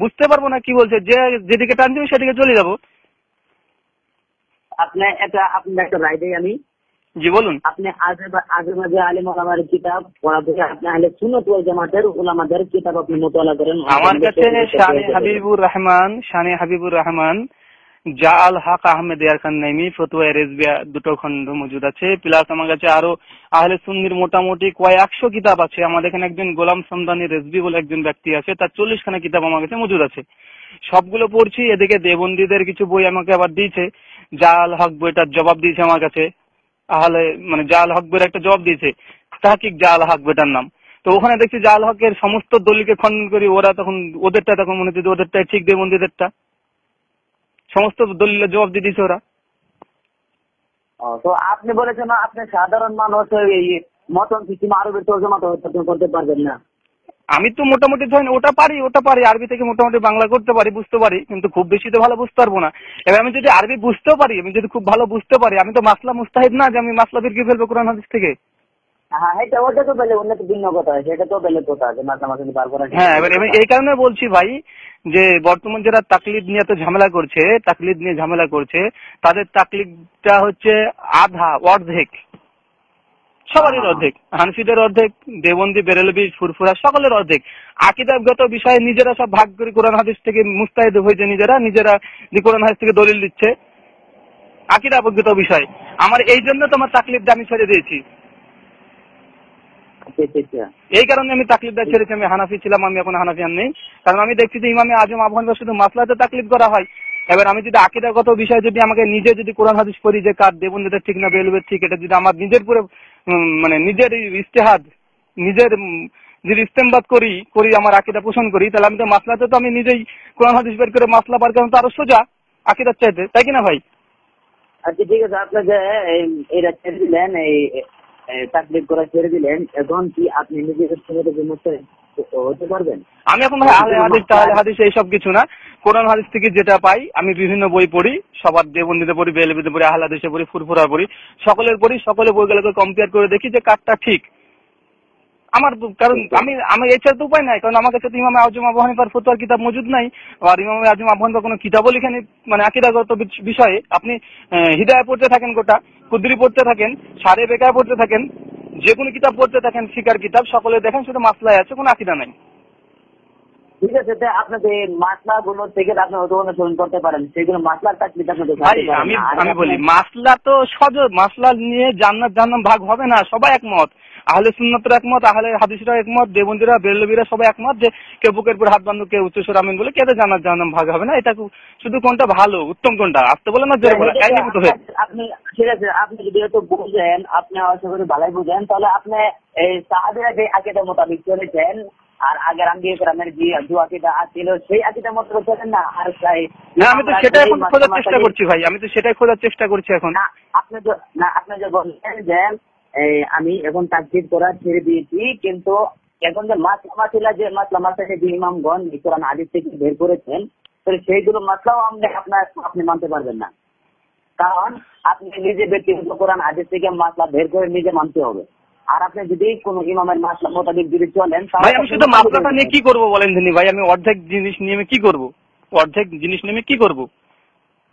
বুঝতে পারবো না কি বলছে, যে যেদিকে টান দিবে সেদিকে চলে যাবো। আপনার একটা রায় দেই আমি। জি বলুন। আপনি আগে মাঝে আলেম ওলামার কিতাব পড়া থেকে আপনি আহলে সুন্নাত ওয়াল জামাতের উলামাদের কিতাব আপনি মুতালা করেন। আমার কাছে শানে হাবিবুর রহমান জা আল হক আহমেদ ইয়ার খান নাইমি, ফতুয়া রেজবিয়া, দুটো খণ্ড মজুদ আছে। প্লাস আমার কাছে আরো আহলে সুন্নির মোটামুটি কয়েক 100 কিতাব আছে। আমাদের এখানে একজন গোলাম সামদানি রেজবি বলে একজন ব্যক্তি আছে, তার 40 খানা কিতাব আমার কাছে মজুদ আছে। সবগুলো পড়ছি। এদিকে দেবন্দীদের কিছু বই আমাকে আবার দিয়েছে। জা আল হক বইটার জবাব দিয়েছে আমার কাছে। আহলে মানে জা আল হক বইয়ের একটা জবাব দিয়েছে, তাহকিক জা আল হক বইটার নাম। তো ওখানে দেখছি জা আল হকের সমস্ত দলিলকে খণ্ডন করি। ওরা তখন ওদেরটা তখন মনে হচ্ছে ওদেরটাই ঠিক, দেবন্দীদেরটা সমস্ত দলিলের জবাব দিয়ে দিয়েছে ওরা। তো আপনি বলেছেন না আপনি সাধারণ মানুষ এই মতন সিস্টেম আরবের তর্জমা করতে পারবেন না। আমি তো মোটামুটি ধরেন ওটা পারি, আরবি থেকে মোটামুটি বাংলা করতে পারি, বুঝতে পারি, কিন্তু খুব বেশি তো ভালো বুঝতে পারবো না। এবার আমি যদি আরবি বুঝতেও পারি, আমি যদি খুব ভালো বুঝতে পারি, আমি তো মাসলা মুস্তাহিদ না যে আমি মাসলা বের ফেলবো কোরআন হাদিস থেকে। হ্যাঁ, ওটা তো বেলে অন্য ভিন্ন কথা আছে, এটা তো বেলে কথা আছে মাঝে পারবো না। হ্যাঁ, এবার এই কারণে বলছি ভাই যে বর্তমান যারা তাকলিদ নিয়ে এত ঝামেলা করছে, তাদের তাকলিদটা হচ্ছে আধা অর্ধেক, সবারই অর্ধেক, হানফিদের অর্ধেক, দেবন্দী, বেরেলভি, ফুরফুরা সকলের অর্ধেক। আকীদাগত বিষয়ে নিজেরা সব ভাগ করে কোরআন হাদিস থেকে মুস্তাহিদ হয়েছে, নিজেরা কোরআন হাদিস থেকে দলিল দিচ্ছে আকীদাগত বিষয়। আমার এই জন্য তোমার তাকলিদটা আমি ছেড়ে দিয়েছি। এই কারণে আমি তাকলিদটা ছেড়েছি। আমি হানাফি ছিলাম, আমি এখন হানাফি আর নেই। কারণ আমি দেখছি যে ইমামে আজম আবু হানিফা শুধু মাসলাতে তাকলিদ করা হয়। এবার আমি যদি আকীদাগত বিষয় যদি আমাকে নিজে যদি কোরআন হাদিস পড়ি যে কার দেবন্দীদের ঠিক না বেলবের ঠিক, এটা যদি আমার নিজের পুরো মানে নিজের ইজতিহাদ, নিজের যদি ইস্তেমবাদ করি আমার আকীদা পোষণ করি, তাহলে আমি তো মাসলাতে তো আমি নিজেই কোরআন হাদিস বের করে মাসলা বার করেন তো আরো সোজা আকীদার চাইতে, তাই কিনা ভাই? আচ্ছা ঠিক আছে, আপনাকে এইটা ছেড়ে দিলেন, এই তাকলিদ করা ছেড়ে দিলেন, এখন কি আপনি নিজের হতে পারবেন? আমি এখন ভাই আহলে হাদিস এইসব কিছু না, কোরআন হাদিস থেকে যেটা পাই আমি বিভিন্ন বই পড়ি, সবার দেবন্দীতে পড়ি, বেলবিতে পড়ি, আহলে হাদিসে পড়ি, ফুরফুরা পড়ি, সকলের বইগুলোকে কম্পেয়ার করে দেখি যে কারটা ঠিক আমার। কারণ আমি এছাড়া তো উপায় নাই, কারণ আমার কাছে তো ইমাম আজম আবু হানিফার ফতোয়ার কিতাব মজুদ নাই, আর ইমাম আজম আবু হানিফার কোনো কিতাবও লিখেনি মানে আকীদাগত বিষয়ে। আপনি হিদায়া পড়তে থাকেন, গোটা কুদরি পড়তে থাকেন, সারে বেকার পড়তে থাকেন, যে কোনো কিতাব পড়তে থাকেন, ফিকার কিতাব সকলে দেখেন শুধু মাসলায় আছে, কোনো আকীদা নাই। ঠিক আছে, আপনাদের মাসলা গুলো থেকে আপনি অনুসরণ করতে পারেন, সেইগুলো মাসলার তাকলিদ আপনাদের ভাই আমি বলি মাসলা তো সহজ, মাসলা নিয়ে জান্নাত জাহান্নাম ভাগ হবে না, সবাই একমত। আহলে সুন্নাতরা একমত, আহলে হাদিসরা একমত, দেবন্দীরা, বেরলভীরা সবাই একমত যে কেউ বুকের উপর হাত বাঁধো, কেউ উচ্চস্বর আমিন বলে, কেউ জান্নাত জাহান্নাম ভাগ হবে না। এটা শুধু কোনটা ভালো, উত্তম কোনটা, আসতে বলে না জোরে বলে আপনি। ঠিক আছে, আপনি যদি এত বুঝেন, আপনি আশা করি ভালোই বুঝেন, তাহলে আপনি এই সাহাবীরা যে আকীদা মোতাবেক চলেছেন আর আগের আম্বিয়া কেরামের যে আকীদা ছিল সেই আকীদা মোতাবেক চলেন না। আর আমি তো সেটাই এখন খোঁজার চেষ্টা করছি ভাই, আমি তো সেটাই খোঁজার চেষ্টা করছি এখন। আপনি যে বললেন যে আমি এখন তাকলিদ করা ছেড়ে দিয়েছি, কিন্তু এখন যে মাসলা যে ইমামগণ কোরআন হাদিস থেকে বের করেছেন, সেইগুলো মাসলাও আপনি মানতে পারবেন না, কারণ আপনি নিজে ব্যক্তিগত কোরআন হাদিস থেকে মাসলা বের করে নিজে মানতে হবে। আর আপনি যদি কোন ইমামের মাসলা মোতাবেক যদি চলেন, ভাই আমি শুধু মাসলাটা নিয়ে কি করবো বলেন দিনি ভাই? আমি অর্ধেক জিনিস নিয়ে কি করবো?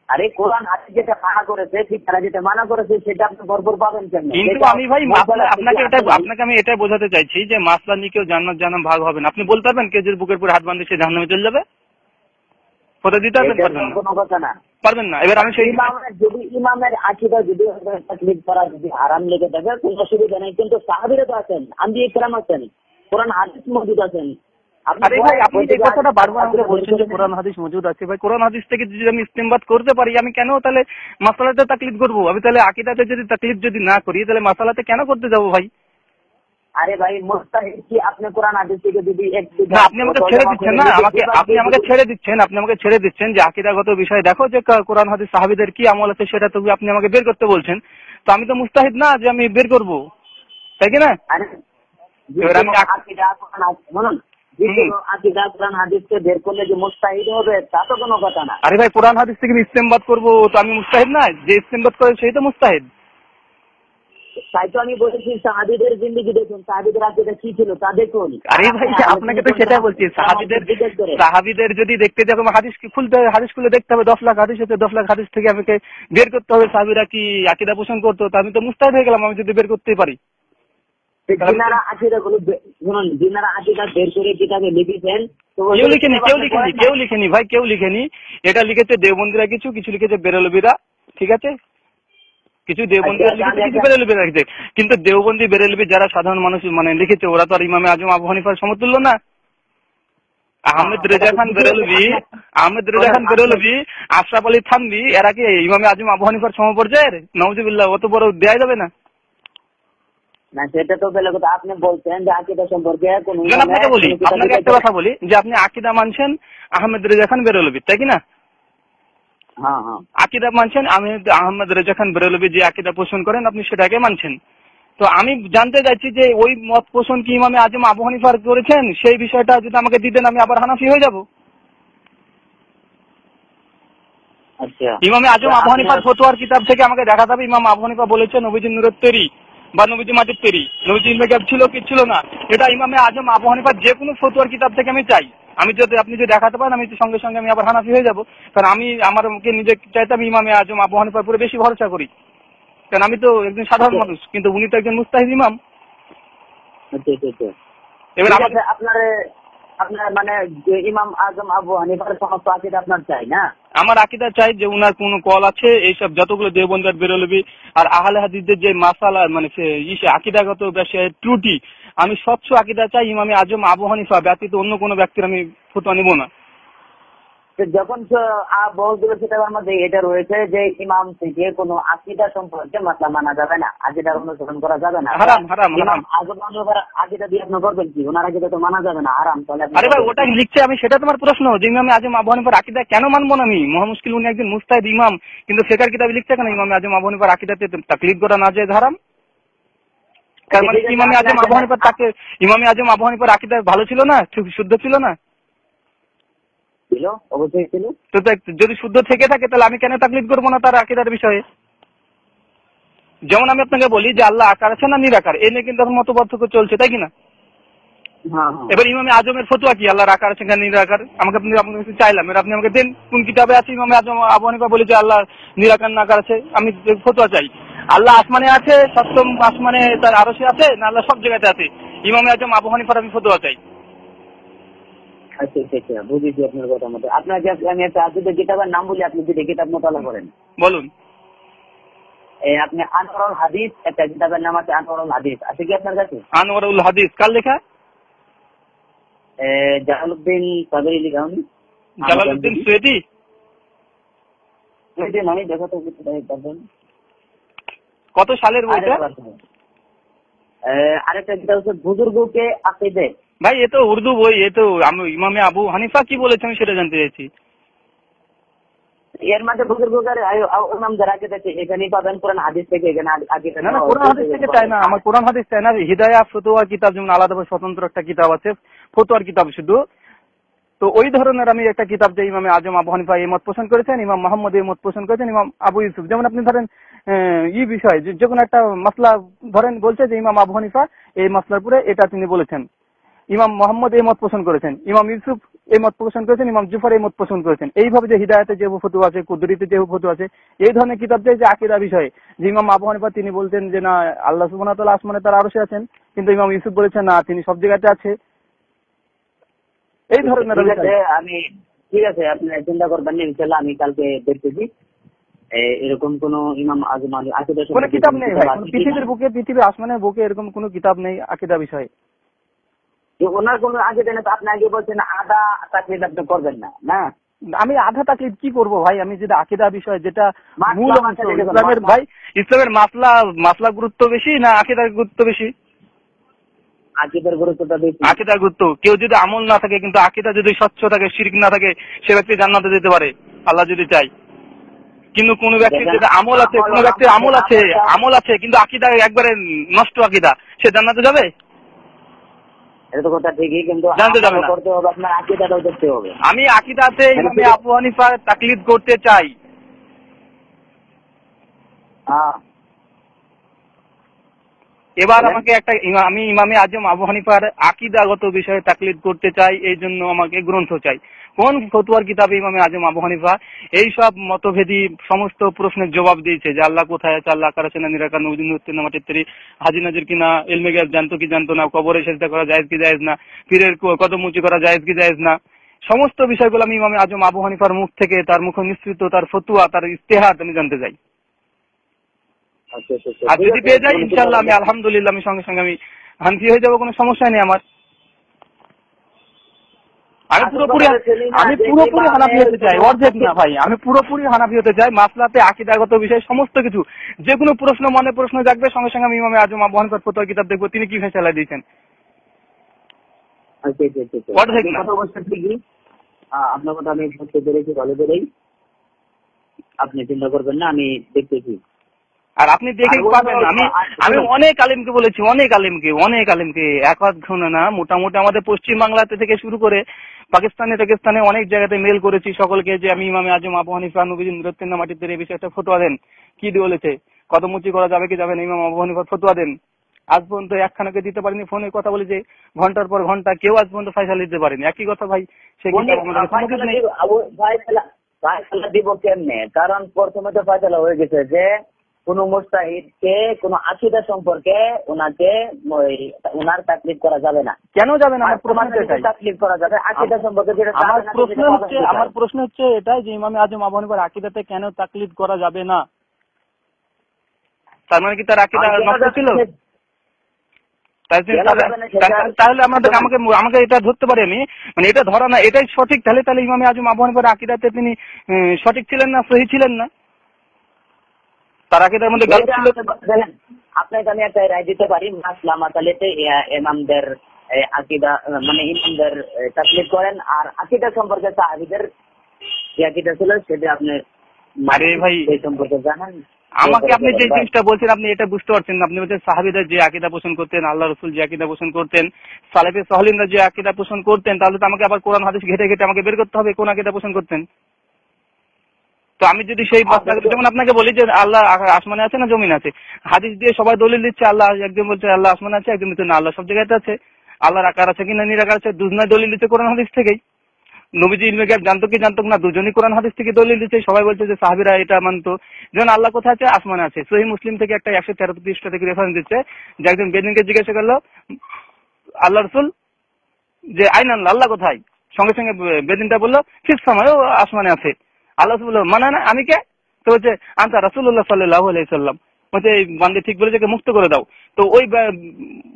আরে কোরআন হাদিস যেটা মানা করেছে, ঠিক তারা যেটা মানা করেছে সেটা আপনি ভরপুর পাবেন কেন? কিন্তু আমি ভাই আপনাকে আমি এটাই বোঝাতে চাইছি যে মাসলা নিয়ে কেউ জান্নাত জাহান্নাম ভাগ হবে না। আপনি বলতে পারবেন কে যদি বুকের উপর হাত বাঁধে সে জাহান্নামে চলে যাবে? কথা দিতে পারবেন? কোনো কথা না, পারবেন না। এবার আমি সেই যদি ইমামের আকীদা যদি তাকলিদ করা যদি হারাম লেগে থাকে কোনো অসুবিধা নেই, কিন্তু সাহাবীরা তো আছেন, আম্বিয়া কেরাম আছেন, কোরআন হাদিস মজুদ আছেন। আরে ভাই আপনি এই কথাটা বারবার আমাকে বলছেন যে কোরআন হাদিস মজুদ আছে। ভাই কোরআন হাদিস থেকে যদি আমি ইস্তেমবাদ করতে পারি, আমি কেন তাহলে মাসালাতে তাকলিদ করবো? আমি তাহলে আকীদাতে যদি তাকলিদ যদি না করি, তাহলে মাসালাতে কেন করতে যাবো ভাই? আরে ভাই মুস্তাহিদ কি আপনি কোরআন হাদিস থেকে যদি আপনি আমাকে ছেড়ে দিচ্ছেন না, আপনি আমাকে ছেড়ে দিচ্ছেন যে আকীদাগত বিষয় দেখো যে কোরআন হাদিস সাহাবীদের কি আমল আছে সেটা তো আপনি আমাকে বের করতে বলছেন। তো আমি তো মুস্তাহিদ না যে আমি বের করবো, তাই কি না? এবার আমি আকীদা কোরআন হাদিসকে বের করলে যে মুস্তাহিদ হবে তা তো কোনো কথা না। আরে ভাই কোরআন হাদিস থেকে ইস্তেমবাদ করবো তো আমি মুস্তাহিদ না? যে ইস্তেমবাদ করে সেই তো মুস্তাহিদ। তাই তো আমি বলেছি সাহাবীদের জিন্দেগি দেখুন, সাহাবীদের আকীদা কি ছিল তা দেখুন। আরে ভাই আপনাকে তো সেটাই বলছি, সাহাবীদের যদি দেখতে যাবো হাদিস খুলে দেখতে হবে, 10 লাখ হাদিস হচ্ছে, 10 লাখ হাদিস থেকে আমাকে বের করতে হবে সাহাবীরা কি আকীদা পোষণ করতো। তো আমি তো মুস্তাহিদ হয়ে গেলাম আমি যদি বের করতেই পারি। যিনারা আকিদাগুলো শুনুন, যিনারা আকিদা বের করে কিতাবে লিখেছেন, কেউ লিখেনি ভাই, কেউ লিখেনি। এটা লিখেছে দেওবন্দিরা, কিছু লিখেছে বেরেলবিরা, ঠিক আছে? কিছু দেওবন্দিরা লিখেছে, কিছু বেরেলবিরা লিখেছে। কিন্তু দেওবন্দি বেরেলবি যারা সাধারণ মানুষ মানে লিখেছে, ওরা তো আর ইমামে আজম আবু হানিফার সমতুল্য না। আহমেদ রেজা খান বেরেলভি, আশরাফ আলী থানভি, এরা কি ইমামে আজম আবু হানিফার সমপর্যায়ের? নাউজুবিল্লাহ, অত বড় দেয়া যাবে না। না, সেটা তো বেলে কথা। আপনি বলছেন যে আকিদা সম্পর্কে কোন, আপনাকে একটা কথা বলি যে আপনি আকিদা মানছেন আহমেদ রেজা খান বেরেলভি, তাই কি না? হ্যাঁ হ্যাঁ, আকিদা মানছেন আহমেদ রেজা খান বেরেলভি যে আকিদা পোষণ করেন, আপনি সেটাকে মানছেন। তো আমি জানতে চাইছি যে ওই মত পোষণ কি ইমামে আজম আবু হানিফার করেছেন? সেই বিষয়টা যদি আমাকে দিতেন, আমি আবার হানাফি হয়ে যাব। আচ্ছা, ইমামে আজম আবু হানিফার ফতোয়ার কিতাব থেকে আমাকে দেখাতে হবে ইমাম আবু হানিফা বলেছেন নবীজি নূরের তৈরি বা নবীজি মাটির তৈরি, নবীজি মেকআপ ছিল কি ছিল না, এটা ইমামে আজম আবু হানিফার যে কোনো ফতোয়ার কিতাব থেকে আমি চাই। আপনি যদি দেখাতে পারেন, আমি সঙ্গে সঙ্গে আমি আবার হানাফি হয়ে যাব। কারণ আমি আমাকে নিজে চাইতাম ইমামে আজম আবু হানিফার উপরে বেশি ভরসা করি, কারণ আমি তো একজন সাধারণ মানুষ, কিন্তু উনি তো একজন মুস্তাহিদ ইমাম। এবার আপনার মানে ইমাম আজম আবু হানিফার সমস্ত আকিদা আপনার চাই না? আমার আকিদা চাই যে উনার কোন কল আছে, এইসব যতগুলো দেওবন্দি বেরোলবি আর আহলে হাদিসদের যে মাসালা মানে আকিদাগত ত্রুটি, আমি স্বচ্ছ আকিদা চাই। ইমামে আজম আবু হানিফা ব্যতীত অন্য কোনো ব্যক্তির আমি ফতোয়া নিব না। যখন বহুদূর কিতাবের মধ্যে এটা রয়েছে যে ইমাম থেকে কোন আকিদা সম্পর্কে মাসলা মানা যাবে না, আকিদার অনুসরণ করা যাবে না, হারাম। আকিদা দিয়ে আপনি করবেন কি? ওনার আকিদা তো মানা যাবে না, হারাম। তাহলে আরে ভাই, ওটা লিখছে, আমি সেটা তোমার প্রশ্ন যে ইমামে আজম আবু হানিফার আকিদা কেন মানবো না আমি? মহা মুশকিল, উনি একজন মুস্তাহিদ ইমাম, কিন্তু ফিকহ কিতাবে লিখছে কেন ইমামে আজম আবু হানিফার আকিদাতে তাকলিদ করা না যায় হারাম? তার মানে ইমামে আজম আবু হানিফার আকিদা ভালো ছিল না, শুদ্ধ ছিল না? ছিল, অবশ্যই ছিল। তো যদি শুদ্ধ থেকে থাকে তাহলে আমি কেন তাকলিদ করবো না তার আকিদার বিষয়ে? যেমন আমি আপনাকে বলি যে আল্লাহ আকার আছে না নিরাকার, এ নিয়ে কিন্তু এখন মতপার্থক্য চলছে, তাই কিনা? এবার ইমামে আজমের ফতোয়া কি আল্লাহর আকার আছে না নিরাকার? আপনি চাইলাম, আপনি আমাকে দেন কোন কিতাবে আছে ইমামে আজম আবু হানিফা বলে যে আল্লাহ নিরাকার না আকার আছে। আমি ফতোয়া চাই আল্লাহ আসমানে আছে, সপ্তম আসমানে তার আরশে আছে না আল্লাহ সব জায়গাতে আছে? ইমামে আজম আবু হানিফার আমি ফতোয়া চাই। আচ্ছা, বুঝেছি আপনার কথা মতো। আপনাকে আমি একটা আকিদা কিতাবের নাম বলি, আপনি যদি কিতাব মোতালা করেন। বলুন। আপনি আনোয়ারুল হাদিস, একটা কিতাবের নাম আছে আনোয়ারুল হাদিস, আছে কি আপনার কাছে? আনোয়ারুল হাদিস কার লেখা? জালালউদ্দিন সাবেরি লেখা। জালালউদ্দিন সুয়েদি নয়, দেখো তো কত সালের বইটা? আরেকটা কিতাব হচ্ছে বুজুর্গকে আকিদে। ভাই এ তো উর্দু বই, এ তো আমি ইমামে আবু হানিফা কি বলেছে আমি সেটা জানতে চাইছি। এর মধ্যে বুজুর্গের ইমাম যারা আকিদা আছে এখানেই পাবেন, কোরআন হাদিস থেকে। এখানে আকিদা না, কোরআন হাদিস থেকে চাই না, আমার কোরআন হাদিস চাই না। হিদায়া ফতোয়া কিতাব যেমন আলাদাভাবে স্বতন্ত্র একটা কিতাব আছে ফতোয়ার কিতাব শুধু, তো ওই ধরনের আমি একটা কিতাব যে ইমামে আজম আবু হানিফা এই মত পোষণ করেছেন, ইমাম মোহাম্মদ এই মত পোষণ করেছেন, ইমাম আবু ইউসুফ, যেমন আপনি ধরেন বিষয় যে কোনো একটা মাসলা ধরেন বলছে যে ইমাম আবু হানিফা এই মাসলার পরে এটা তিনি বলেছেন, ইমাম মোহাম্মদ এই মত পোষণ করেছেন, ইমাম ইউসুফ এই মত পোষণ করেছেন, ইমাম জুফর এই মত পোষণ করেছেন। এইভাবে যে হিদায়াতে যে ফতোয়া আছে, কুদরিতে যে ফতোয়া আছে, এই ধরনের কিতাব যে আকীদা বিষয়ে যে ইমাম আবু হানিফা তিনি বলতেন যে না আল্লাহ সুবহানাহু ওয়া তাআলা আসমানে তার আরশে আছেন, কিন্তু ইমাম ইউসুফ বলেছেন না তিনি সব জায়গাতে আছে। এই ধরনের আমি ঠিক আছে, আপনি চিন্তা করবেন না, ইনশাআল্লাহ আমি কালকে দেখতেছি এরকম কোন ইমাম আজম আকীদা কোন কিতাব নেই ভাই, পৃথিবীর বুকে, পৃথিবীর আসমানের বুকে এরকম কোন কিতাব নেই আকীদা বিষয়ে। ওনার কোন আকিদা নেই, আপনি আগে বলছেন আধা তাকলিদ আপনি করবেন না। না আমি আধা তাকলিদ কি করব ভাই? আমি যদি আকীদা বিষয় যেটা মূল অংশ ইসলামের, ভাই ইসলামের মাসলা গুরুত্ব বেশি না আকীদার গুরুত্ব বেশি? আকীদার গুরুত্বটা বেশি। আকীদার গুরুত্ব। কেউ যদি আমল না থাকে কিন্তু আকীদা যদি স্বচ্ছ থাকে, শিরক না থাকে, সে ব্যক্তি জান্নাতে যেতে পারে আল্লাহ যদি চায়। কিন্তু কোন ব্যক্তির যদি আমল আছে, কোন ব্যক্তির আমল আছে কিন্তু আকীদা একবারে নষ্ট আকীদা, সে জান্নাতে যাবে? এটা তো কথা ঠিকই, কিন্তু জানতে যাবে না, করতে হবে আপনার আকীদাটাও দেখতে হবে। আমি আকীদাতে ইমামে আবু হানিফা তাকলিদ করতে চাই। এবার আমাকে আমি ইমামে আজম আবু হানিফার আকীদাগত বিষয়ে তাকলিদ করতে চাই, এই জন্য আমাকে গ্রন্থ চাই। কোন ফতোয়ার কিতাবে ইমামে আজম আবু হানিফা এই সব মতভেদী সমস্ত প্রশ্নের জবাব দিয়েছে যে আল্লাহ কোথায় আছে, আল্লাহ আকার আছে না নিরাকার, নবী নূর না মাটির তৈরি, হাজি নাজির কিনা, ইলমে গায়ব জানতো কি জানতো না, কবরে সেজদা করা জায়েজ কি জায়েজ না, পীরের কদম উঁচু করা জায়েজ কি জায়েজ না, সমস্ত বিষয়গুলো আমি ইমামে আজম আবু হানিফার মুখ থেকে, তার মুখ নিঃসৃত তার ফতোয়া, তার ইস্তেহাদ আমি জানতে চাই। আর যদি পেয়ে যাই ইনশাআল্লাহ আমি আলহামদুলিল্লাহ আমি সঙ্গে সঙ্গে আমি হানফি হয়ে যাবো, কোনো সমস্যা নেই আমার। আমি পুরোপুরি হানাফি হতে চাই, অর্ধেক না ভাই, আমি পুরোপুরি হানাফি হতে চাই। মাসলাতে আকীদাগত বিষয় সমস্ত কিছু, যে কোনো প্রশ্ন মনে প্রশ্ন জাগবে, সঙ্গে সঙ্গে আমি ইমামে আজম আবু হানিফার ফতোয়ার কিতাব দেখবো তিনি কি ফয়সালা দিয়েছেন। অর্ধেক না। আপনার কথা আমি বুঝতে পেরেছি, ভালো করেই, আপনি চিন্তা করবেন না, আমি দেখতেছি। আর আপনি দেখে পাবেন, আমি অনেক আলেমকে বলেছি, অনেক আলেমকে এক হাত শুনে না, মোটামুটি আমাদের পশ্চিম বাংলাতে থেকে শুরু করে পাকিস্তানে অনেক জায়গাতে মেল করেছি সকলকে যে আমি ইমামে আজম আবু হানিফা নবীজি নূর না মাটির তৈরি এই বিষয়ে একটা ফতোয়া দেন, কি বলেছে, কদম উঁচু করা যাবে কি যাবে না, ইমাম আবু হানিফার ফতোয়া দেন। আজ পর্যন্ত একখানাকে দিতে পারিনি, ফোনে কথা বলে যে ঘন্টার পর ঘন্টা, কেউ আজ পর্যন্ত ফয়সালা দিতে পারেনি। একই কথা ভাই, সে ফয়সালা দিব কেমনে? কারণ প্রথমে তো ফয়সালা হয়ে গেছে যে কোন মুস্তাহিদকে কোন আকীদা সম্পর্কে ওনার তাকলিদ করা যাবে না। কেন যাবে না? আমার তাকলিদ করা যাবে আকীদা সম্পর্কে। আমার প্রশ্ন হচ্ছে এটাই যে ইমামে আজম আবু হানিফার আকীদাতে কেন তাকলিদ করা যাবে না? তার মানে কি তার আকীদা নষ্ট ছিল? তাহলে আমাকে এটা ধরতে পারি আমি, মানে এটা ধরা না, এটাই সঠিক। তাহলে ইমামে আজম আবু হানিফার আকীদাতে তিনি সঠিক ছিলেন না, সহি ছিলেন না, তার আকীদার মধ্যে গালব ছিল। আপনাকে আমি একটা রায় দিতে পারি, মাসলা মাসালাতে ইমামদের আকীদা মানে ইমামদের তাকলিদ করেন, আর আকীদা সম্পর্কে সাহাবীদের যে আকীদা ছিল সেটা আপনি ভাই এই সম্পর্কে জানেন। আমাকে আপনি যে জিনিসটা বলছেন আপনি এটা বুঝতে পারছেন না। আপনি বলছেন সাহাবীদের যে আকীদা পোষণ করতেন, আল্লাহ রাসূল যে আকীদা পোষণ করতেন, সালেফে সালেহিনরা যে আকীদা পোষণ করতেন, তাহলে তো আমাকে আবার কোরআন হাদিস ঘেটে আমাকে বের করতে হবে কোন আকীদা পোষণ করতেন। তো আমি যদি সেই যেমন আপনাকে বলি যে আল্লাহ আসমানে আছে না জমিন আছে, হাদিস দিয়ে সবাই দলিল দিচ্ছে আল্লাহ, একজন বলছে আল্লাহ আসমানে আছে, একজন বলছে না আল্লাহ সব জায়গাতে আছে, আল্লাহর আকার আছে কিনা নিরাকার আছে, দুজনাই দলিল দিচ্ছে কোরআন হাদিস থেকেই। নবীজি ইলমে গায়ব জানতো কি জানতো না, দুজনই কোরআন হাদিস থেকে দলিল দিচ্ছে। সবাই বলছে যে সাহাবীরা এটা মানতো, যেমন আল্লাহ কোথায় আছে, আসমানে আছে। সহিহ মুসলিম থেকে একটা 113 পৃষ্ঠা থেকে রেফারেন্স দিচ্ছে যে একজন বেদিনকে জিজ্ঞাসা করলো আল্লাহ রাসূল যে আইন আল্লাহ কোথায়, সঙ্গে সঙ্গে বেদিনটা বললো ফিস সামায়, আসমানে আছে। আল্লাহ বলল মানে না আমি কে? তো বলছে আনতা রাসূলুল্লাহ সাল্লাল্লাহু আলাইহি সাল্লাম, বলছে এই বান্দে ঠিক বলেছে, মুক্ত করে দাও। তো ওই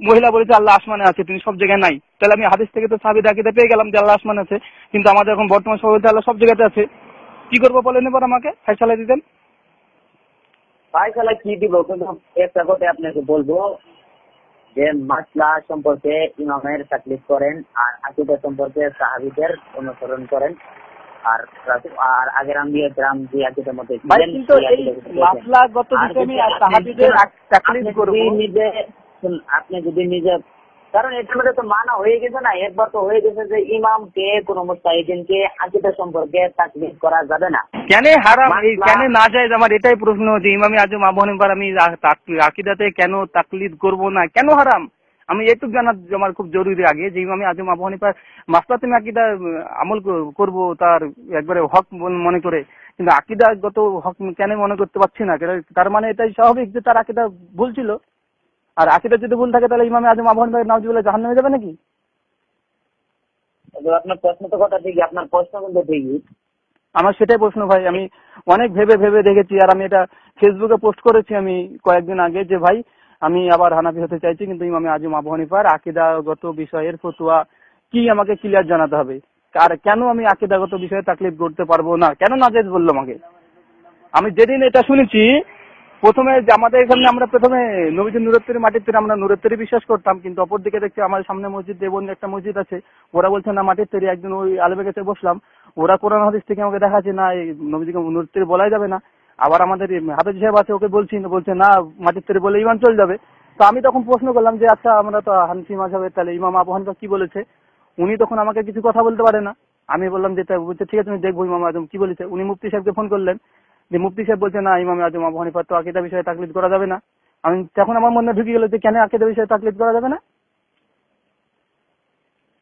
মহিলা বলেছে আল্লাহ আসমানে আছে, তিনি সব জায়গায় নাই। তাহলে আমি হাদিস থেকে তো সাহাবীদের আকীদা পেয়ে গেলাম যে আল্লাহ আসমানে আছে, কিন্তু আমাদের এখন বর্তমান সময় বলছে আল্লাহ সব জায়গাতে আছে। কি করবো বলেন এবার আমাকে, ফয়সালা দিতেন। ফয়সালা কি দিব? কিন্তু একটা কথা আপনাকে বলবো যে মাসলা সম্পর্কে ইমামের তাকলিদ করেন, আর আকীদা সম্পর্কে সাহাবীদের অনুসরণ করেন, আর আগের আম্বিয়া کرام যে আকীদার মধ্যে ছিলেন মাসলাগত বিষয়ে আমি সাহাবীদের তাকলিদ করব। আপনি যদি নিজে, কারণ এটার মধ্যে তো মানা হয়ে গেছে না, একবার তো হয়ে গেছে যে ইমামকে কোন মুস্তাহিদিনকে আকীদা সম্পর্কে তাকলিদ করা যাবে না। কেন হারাম, কেন নাজায়েজ? আমার এটাই প্রশ্ন যে ইমামে আজম আবু হানিফার আমি আকীদাতে কেন তাকলিদ করব না, কেন হারাম? আমি এটুকু জানা আমার খুব জরুরি আগে যে ইমামে আজম আবু হানিফার মাসলাতে আমি আকীদা আমল করব তার একবারে হক মনে করে, কিন্তু আকীদাগত হক কেন মনে করতে পারছি না? তার মানে এটাই স্বাভাবিক যে তার আকীদা ভুল ছিল। আর আকীদা যদি ভুল থাকে তাহলে ইমামে আজম আবু হানিফা নাউজুবিল্লাহ জাহান্নামে যাবে নাকি? আপনার প্রশ্ন তো কথা ঠিকই, আপনার প্রশ্ন কিন্তু ঠিকই। আমার সেটাই প্রশ্ন ভাই, আমি অনেক ভেবে দেখেছি, আর আমি এটা ফেসবুকে পোস্ট করেছি আমি কয়েকদিন আগে যে ভাই আমি আবার হানাফি হতে চাইছি, কিন্তু ইমামে আজম আবু হানিফার আকীদাগত বিষয়ের ফতোয়া কি আমাকে ক্লিয়ার জানাতে হবে, আর কেন আমি আকীদাগত বিষয়ে তাকলিদ করতে পারবো না, কেন নাজায়েজ বললো আমাকে। আমি যেদিন এটা শুনেছি প্রথমে যে আমাদের এখানে আমরা প্রথমে নবীজি নূরের মাটির তৈরি, আমরা নূরের বিশ্বাস করতাম, কিন্তু অপরদিকে দেখছি আমাদের সামনে মসজিদ দেবনী একটা মসজিদ আছে, ওরা বলছে না মাটির তৈরি। একদিন ওই আলেমের কাছে বসলাম, ওরা কোরআন হাদিস থেকে আমাকে দেখাচ্ছে না এই নবীজিকে নূরের তৈরি বলাই যাবে না। আবার আমাদের হাফেজ সাহেব আছে, ওকে বলছে না মাটির তৈরি বলে ইমান চলে যাবে। তো আমি তখন প্রশ্ন করলাম যে আচ্ছা আমরা তো হানফি মাযহাবের, তাহলে ইমাম আবু হানিফা কি বলেছে? উনি তখন আমাকে কিছু কথা বলতে পারে না। আমি বললাম যে বলছে ঠিক আছে তুমি দেখবো ইমাম আজম কি বলেছে। উনি মুফতি সাহেবকে ফোন করলেন, যে মুফতি সাহেব বলছে না ইমাম আজম আবু হানিফার তো আকীদা বিষয়ে তাকলিদ করা যাবে না। আমি তখন আমার মনে ঢুকে গেল যে কেন আকিদা বিষয়ে তাকলিদ করা যাবে না।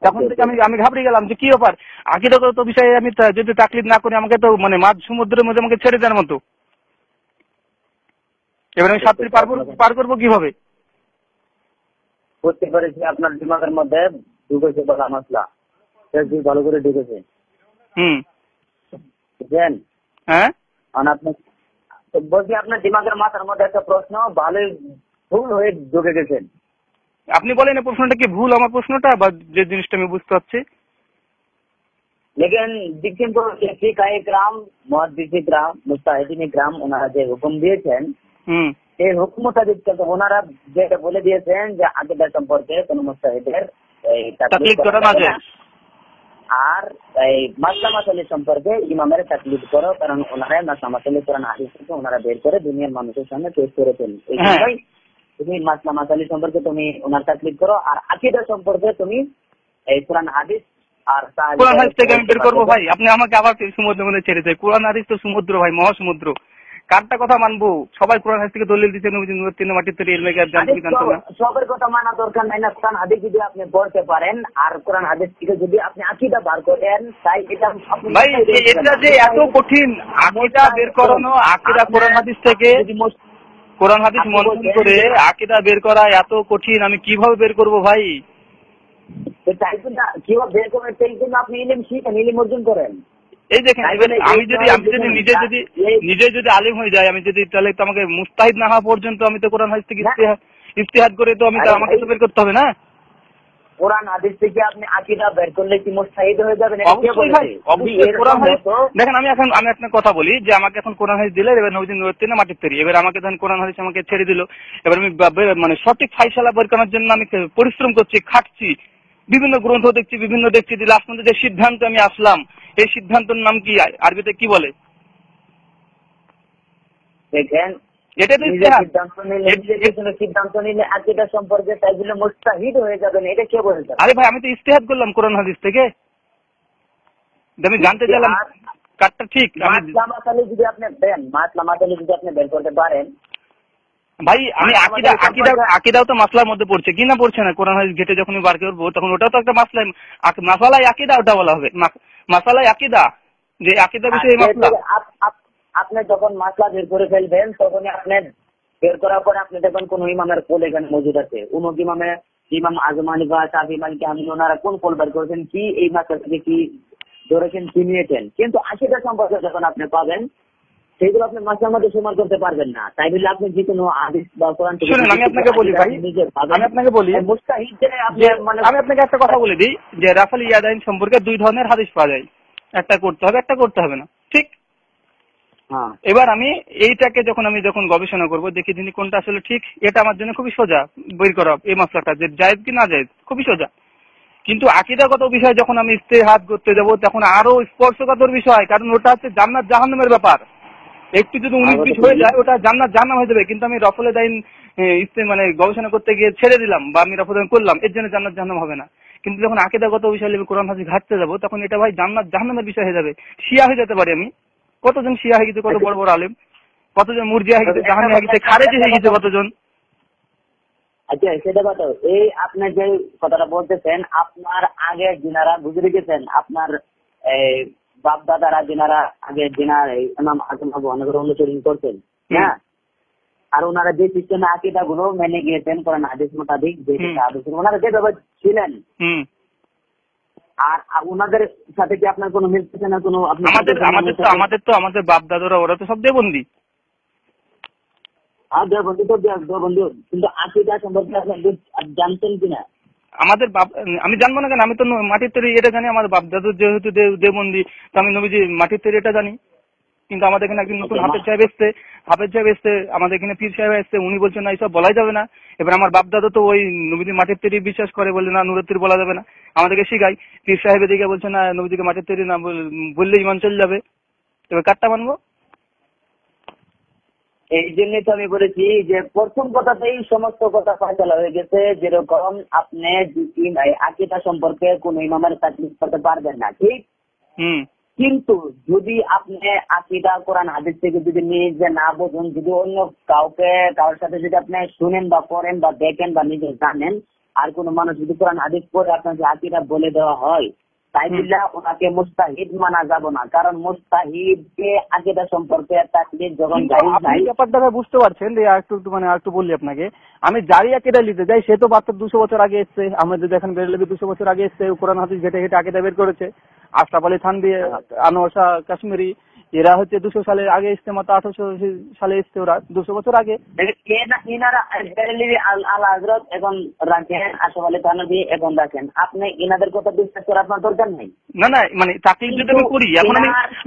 তখন থেকে আমি ঘাবড়ে গেলাম যে কি ব্যাপার, আকিদাগত বিষয়ে আমি যদি তাকলিদ না করি আমাকে তো মানে মাঝ সমুদ্রের মধ্যে আমাকে ছেড়ে দেওয়ার মতো। এবার আমি শাস্তি পার করবো কিভাবে? বুঝতে পেরেছি আপনার দিমাগের মধ্যে ঢুকেছে বলা মশলা, ভালো করে ঢুকেছে। বুঝলেন? হ্যাঁ, আপনি বলছি আপনার দিমাগের মাথার মধ্যে একটা প্রশ্ন ভালোই ভুল হয়ে ঢুকে গেছেন। আপনি বলেন প্রশ্নটা কি ভুল আমার প্রশ্নটা, বা যে জিনিসটা আমি বুঝতে পারছি। लेकिन देखছেন তো ফিকায়ে ইকরাম, মুহাদ্দিসে ইকরাম, মুজতাহিদিন ইকরাম ওনারা যে হুকুম দিয়েছেন এই হুকুম মোতাবেক চলতে ওনারা যেটা বলে দিয়েছেন যে আকীদা সম্পর্কে কোন মুজতাহিদের তাকলিদ করা না যায়, আর এই মাসলা মাসাইল সম্পর্কে ইমামের তাকলিদ করো, কারণ ওনারা মাসলা মাসাইল কোরআন হাদিস থেকে ওনারা বের করে দুনিয়ার মানুষের সামনে পেশ করেছেন। এই জন্যই তুমি মাসলা মাসাইল সম্পর্কে তুমি ওনার তাকলিদ করো, আর আকীদা সম্পর্কে তুমি এই কোরআন হাদিস আর কোরআন হাদিস থেকে আমি বের করবো। ভাই আপনি আমাকে আবার সমুদ্রের মধ্যে ছেড়ে দেয়। কোরআন হাদিস তো সমুদ্র ভাই, মহাসমুদ্র, কারটা কথা মানবো? সবাই কোরআন হাদিস থেকে দলিল দিচ্ছে নবীজি নূরের মাটির তৈরি ইলমে গায়ব জানতে জানতো না। সবার কথা মানা দরকার নাই না। কোরআন হাদিস যদি আপনি পড়তে পারেন আর কোরআন হাদিস থেকে যদি আপনি আকীদা বার করেন, তাই এটা ভাই এটা যে এত কঠিন আকীদা বের করানো, আকীদা কোরআন হাদিস থেকে কোরআন হাদিস মনন করে আকীদা বের করা এত কঠিন, আমি কিভাবে বের করব ভাই? তাই তো না, কিভাবে বের করবেন সেই জন্য আপনি ইলম শিখেন, ইলম অর্জন করেন। এই দেখেন আমি যদি নিজে যদি আলিম হয়ে যাই, আমি যদি তাহলে তো আমাকে মুস্তাহিদ না হওয়া পর্যন্ত আমি তো কোরআন হাদিস থেকে ইজতিহাদ করে তো আমি আমাকে তো বের করতে হবে না। কোরআন হাদিস থেকে আপনি আকীদা বের করলে কি মুস্তাহিদ হয়ে যাবেন? অবশ্যই ভাই, অবশ্যই কোরআন হাদিস। দেখেন আমি একটা কথা বলি যে আমাকে এখন কোরআন হাদিস দিলে, এবার নবীজি নূরের তৈরি মাটির তৈরি, এবার আমাকে ধরেন কোরআন হাদিস আমাকে ছেড়ে দিল, এবার আমি মানে সঠিক ফায়সালা বের করার জন্য আমি পরিশ্রম করছি, খাটছি, বিভিন্ন গ্রন্থ দেখছি, লাস্ট পর্যন্ত যে সিদ্ধান্ত আমি আসলাম, এই সিদ্ধান্তের নাম কি, আরবিতে কি বলে? দেখেন এটা তো সিদ্ধান্ত নিলে আকীদা সম্পর্কে তাই বলে মুস্তাহিদ হয়ে যাবেন, এটা কে বলেছে? আরে ভাই আমি তো ইজতিহাদ করলাম কোরআন হাদিস থেকে, আমি জানতে চাইলাম কারটা ঠিক। মাসলা মাসাইল যদি আপনি দেন, মাসলা মাসাইল যদি আপনি বের করতে পারেন ভাই, আমি আকীদাও তো মাসলার মধ্যে পড়ছে কি না পড়ছে না, কোরআন হাদিস ঘেটে যখন বার করবো তখন ওটাও তো একটা মাসালাই আকীদা, ওটা বলা হবে মাসালাই আকীদা, যে আকীদা বিষয়ে মাসলা। আপনি যখন মাসলা বের করে ফেলবেন তখনই আপনি বের করার পরে আপনি দেখবেন কোন ইমামের কোল এখানে মজুদ আছে, উমুক ইমাম আজম হানিফা, শাফি, মালিক, হানাফি ওনারা কোন কোল বের করেছেন, কি এই মাসলা থেকে কি ধরেছেন, কি নিয়েছেন। কিন্তু আকীদা সম্পর্কে যখন আপনি পাবেন সেগুলো আপনি মাসলার মধ্যে সমান করতে পারবেন না। তাই বলে আপনি যে কোনো হাদিস বা কোরআন থেকে আমি আপনাকে বলি ভাই, আমি আপনাকে একটা কথা বলে দিই যে রাফাল ইয়াদাইন সম্পর্কে দুই ধরনের হাদিস পাওয়া যায়, একটা করতে হবে, একটা করতে হবে না, ঠিক? এবার আমি এইটাকে যখন গবেষণা করব, দেখি যিনি কোনটা আসলে ঠিক, এটা আমার জন্য খুবই সোজা বের করা, এই মাসলাটা যে জায়েজ কি না জায়েজ, খুবই সোজা। কিন্তু আকীদাগত বিষয় যখন আমি ইজতিহাদ করতে যাব তখন আরো স্পর্শকাতর বিষয়, কারণ ওটা হচ্ছে জান্নাত জাহান্নামের ব্যাপার। একটু যদি 19-20 হয়ে যায় ওটা জান্নাত জাহান্নাম হয়ে যাবে, কিন্তু আমি রফল দাইন মানে গবেষণা করতে গিয়ে ছেড়ে দিলাম বা আমি রফল দাইন করলাম, এর জন্য জান্নাত জাহান্নাম হবে না। কিন্তু যখন আকীদাগত বিষয় নিয়ে কোরআন হাদিস ঘাটতে যাব তখন এটা ভাই জান্নাত জাহান্নামের বিষয় হয়ে যাবে। শিয়া হয়ে যেতে পারি আমি, কতজন শিয়া হয়ে গেছে, কত বড় বড় আলেম, কতজন মুরজিয়া হয়ে গেছে, জাহান্নামী হয়ে গেছে, খারেজি হয়ে গেছে কতজন। আচ্ছা সেটা কথা, এই আপনি যে কথাটা বলতেছেন, আপনার আগে যিনারা গুজরে গেছেন, আপনার বাপ দাদারা যিনারা আগে যিনার ইমাম আজম আবু হানিফার অনুসরণ করতেন, হ্যাঁ, আর ওনারা যে সিস্টেমে আকীদা গুলো মেনে গিয়েছেন কোরআন হাদিস মোতাবেক, ওনারা যেভাবে ছিলেন, আর ওনাদের সাথে কি আপনার কোনো মিলতেছে না? কোনো আমাদের বাপ দাদারা ওরা তো সব দেবন্দি, কিন্তু আকীদা সম্পর্কে আপনি জানতেন কিনা? আমাদের আমি জানবো না কেন, আমি তো মাটির তৈরি এটা জানি, আমার বাপ দাদু যেহেতু দেবন্দি, তো আমি নবীজি মাটির তৈরি এটা জানি। কিন্তু আমাদের এখানে একদিন নতুন হাফেজ সাহেব এসছে, আমাদের এখানে পীর সাহেব এসছে, উনি বলছেন না এইসব বলাই যাবে না। এবার আমার বাপ দাদু তো ওই নবীজি মাটির তৈরি বিশ্বাস করে, বললে না নূরের তৈরি বলা যাবে না, আমাদেরকে শিখাই। পীর সাহেবের দিকে বলছে না নবীজিকে মাটির তৈরি না বললে ইমান চলে যাবে। এবার কারটা মানবো? এই জন্যই তো আমি বলেছি যে প্রথম কথাতেই সমস্ত কথা ফয়সালা হয়ে গেছে। যেরকম আপনি আকীদা সম্পর্কে কোন ইমামের তাকলিদ করতে পারবেন না, ঠিক? কিন্তু যদি আপনি আকীদা কোরআন হাদিস থেকে যদি নিজে না বোঝেন, যদি অন্য কারোর সাথে যদি আপনি শুনেন বা পড়েন বা দেখেন বা নিজে জানেন, আর কোন মানুষ যদি কোরআন হাদিস পড়ে আপনাকে আকীদা বলে দেওয়া হয়, তাই বলে ওনাকে মুস্তাহিদ মানা যাব না। কারণ মুস্তাহিদকে আকীদা সম্পর্কে তাকলিদ যখন আপনি ব্যাপারটা বুঝতে পারছেন যে একটু বললি আপনাকে, আমি জারি আকীদা নিতে যাই, সে তো মাত্র 200 বছর আগে এসছে। আমরা যদি এখন বেরেলভি 200 বছর আগে এসছে, কোরআন হাদিস ঘেটে ঘেটে আকীদা বের করেছে। আশরাফ আলী থানভী, আনোয়ার শাহ কাশ্মীরি, এরা হচ্ছে 200 সালে আগে এসছে, মাত্র 1800 সালে এসছে, ওরা 200 বছর আগে। ইনারা বেরেলভি আলা হযরত এখন রাখেন, আশরাফ আলী থানভী এখন রাখেন, আপনি ইনাদের কথা বিশ্বাস করার আপনার দরকার নাই। না না, মানে তাকলিদ যদি আমি করি, এখন